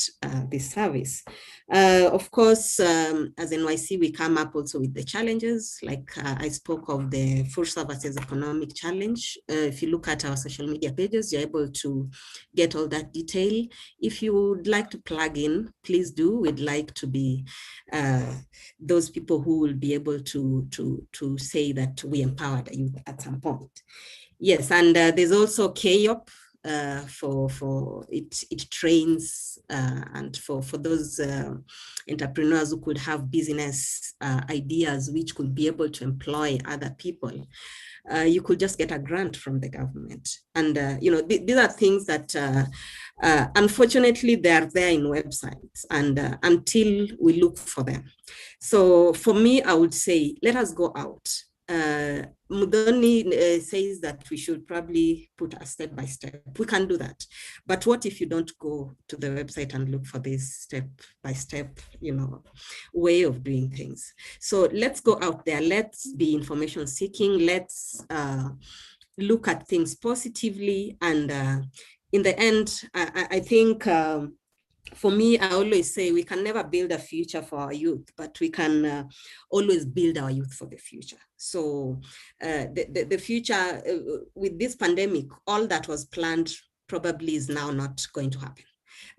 this service. Of course, as NYC, we come up also with the challenges, like I spoke of the Food Services Economic Challenge. If you look at our social media pages, you're able to get all that detail. If you would like to plug in, please do. We'd like to be those people who will be able to say that we empowered youth at some point. Yes, and there's also KYOP. For it trains and for those entrepreneurs who could have business ideas which could be able to employ other people. You could just get a grant from the government. And these are things that unfortunately they are there in websites, and until we look for them. So for me, I would say, let us go out. Mudoni says that we should probably put a step-by-step. We can do that. But what if you don't go to the website and look for this step-by-step, way of doing things? So let's go out there. Let's be information seeking. Let's look at things positively. And in the end, I think for me, I always say we can never build a future for our youth, but we can always build our youth for the future. So the future with this pandemic, all that was planned probably is now not going to happen.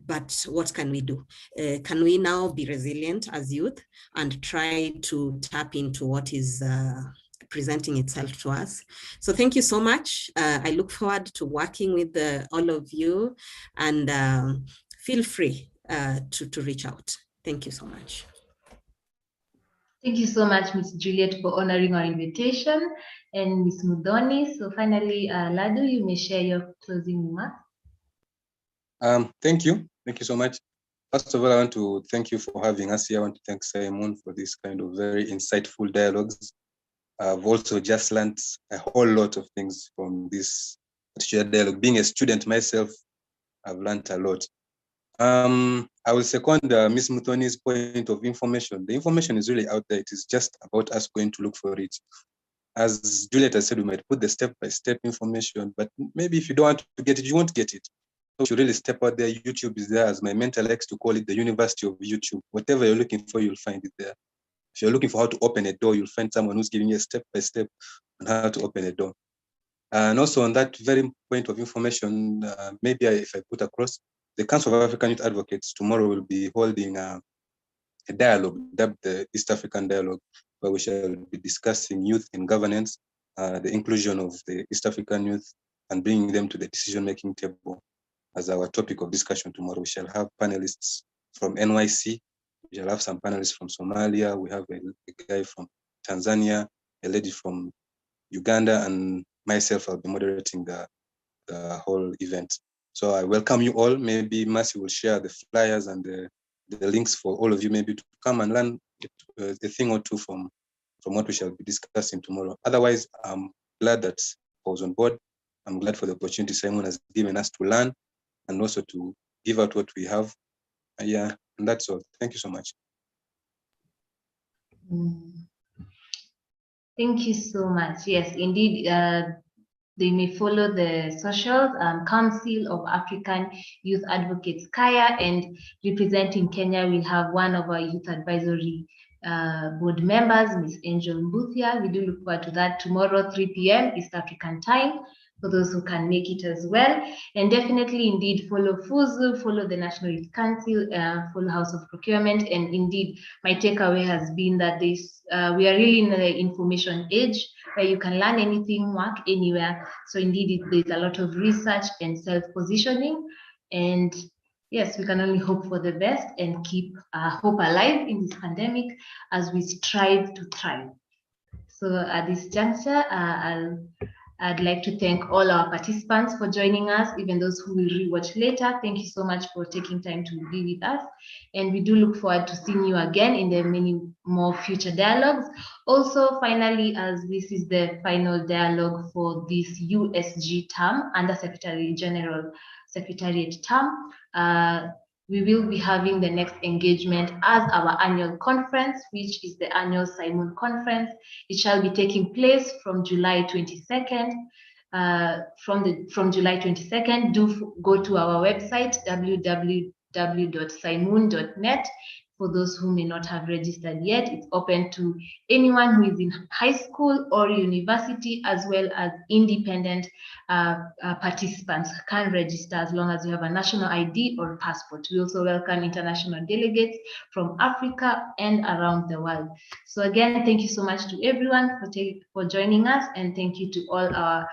But what can we do? Can we now be resilient as youth and try to tap into what is presenting itself to us? So thank you so much. I look forward to working with all of you, and feel free to reach out. Thank you so much. Thank you so much, Ms. Juliet, for honoring our invitation, and Ms. Mudoni. So finally, Ladu, you may share your closing remarks. Thank you so much. First of all, I want to thank you for having us here. I want to thank SAIMUN for this kind of very insightful dialogues. I've also just learned a whole lot of things from this shared dialogue. Being a student myself, I've learned a lot. I will second Ms. Muthoni's point of information. The information is really out there. It is just about us going to look for it. As Juliet has said, we might put the step-by-step information, but maybe if you don't want to get it, you won't get it. So you should really step out there. YouTube is there, as my mentor likes to call it, the University of YouTube. Whatever you're looking for, you'll find it there. If you're looking for how to open a door, you'll find someone who's giving you a step-by-step on how to open a door. And also on that very point of information, maybe if I put across, the Council of African Youth Advocates tomorrow will be holding a dialogue, dubbed the East African Dialogue, where we shall be discussing youth in governance, the inclusion of the East African youth, and bringing them to the decision-making table as our topic of discussion tomorrow. We shall have panelists from NYC, we shall have some panelists from Somalia, we have a guy from Tanzania, a lady from Uganda, and myself, I'll be moderating the whole event. So I welcome you all. Maybe Mercy will share the flyers and the links for all of you, maybe to come and learn a thing or two from what we shall be discussing tomorrow. Otherwise, I'm glad that I was on board. I'm glad for the opportunity SAIMUN has given us to learn and also to give out what we have. Yeah, and that's all. Thank you so much. Thank you so much. Yes, indeed. They may follow the socials, Council of African Youth Advocates, Kaya, and representing Kenya, we'll have one of our youth advisory board members, Ms. Angel Mbuthia. We do look forward to that tomorrow, 3 p.m. East African time, for those who can make it as well. And definitely, indeed, follow FUZU, follow the National Youth Council, follow House of Procurement. And indeed, my takeaway has been that this we are really in the information age where you can learn anything, work anywhere. So indeed, there's a lot of research and self-positioning. And yes, we can only hope for the best and keep hope alive in this pandemic as we strive to thrive. So at this juncture, I'd like to thank all our participants for joining us, even those who will rewatch later. Thank you so much for taking time to be with us. And we do look forward to seeing you again in the many more future dialogues. Also, finally, as this is the final dialogue for this USG term, Under Secretary General Secretariat term, we will be having the next engagement as our annual conference, which is the annual SAIMUN conference. It shall be taking place from July 22nd. From July 22nd, do go to our website, www.saimun.net. For those who may not have registered yet, it's open to anyone who is in high school or university, as well as independent participants can register as long as you have a national ID or passport. We also welcome international delegates from Africa and around the world. So again, thank you so much to everyone for joining us, and thank you to all our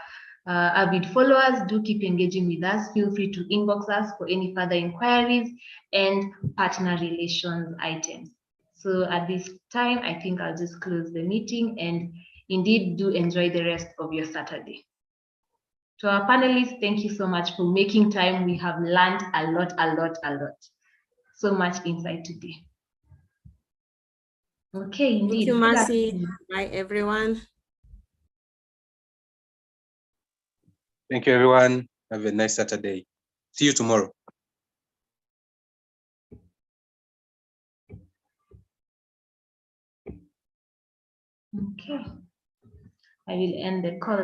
avid followers. Do keep engaging with us. Feel free to inbox us for any further inquiries and partner relations items. So at this time, I think I'll just close the meeting, and indeed do enjoy the rest of your Saturday. To our panelists, thank you so much for making time. We have learned a lot. So much insight today. Okay, indeed. Thank you, Mercy. Bye, everyone. Thank you, everyone. Have a nice Saturday. See you tomorrow. Okay. I will end the call.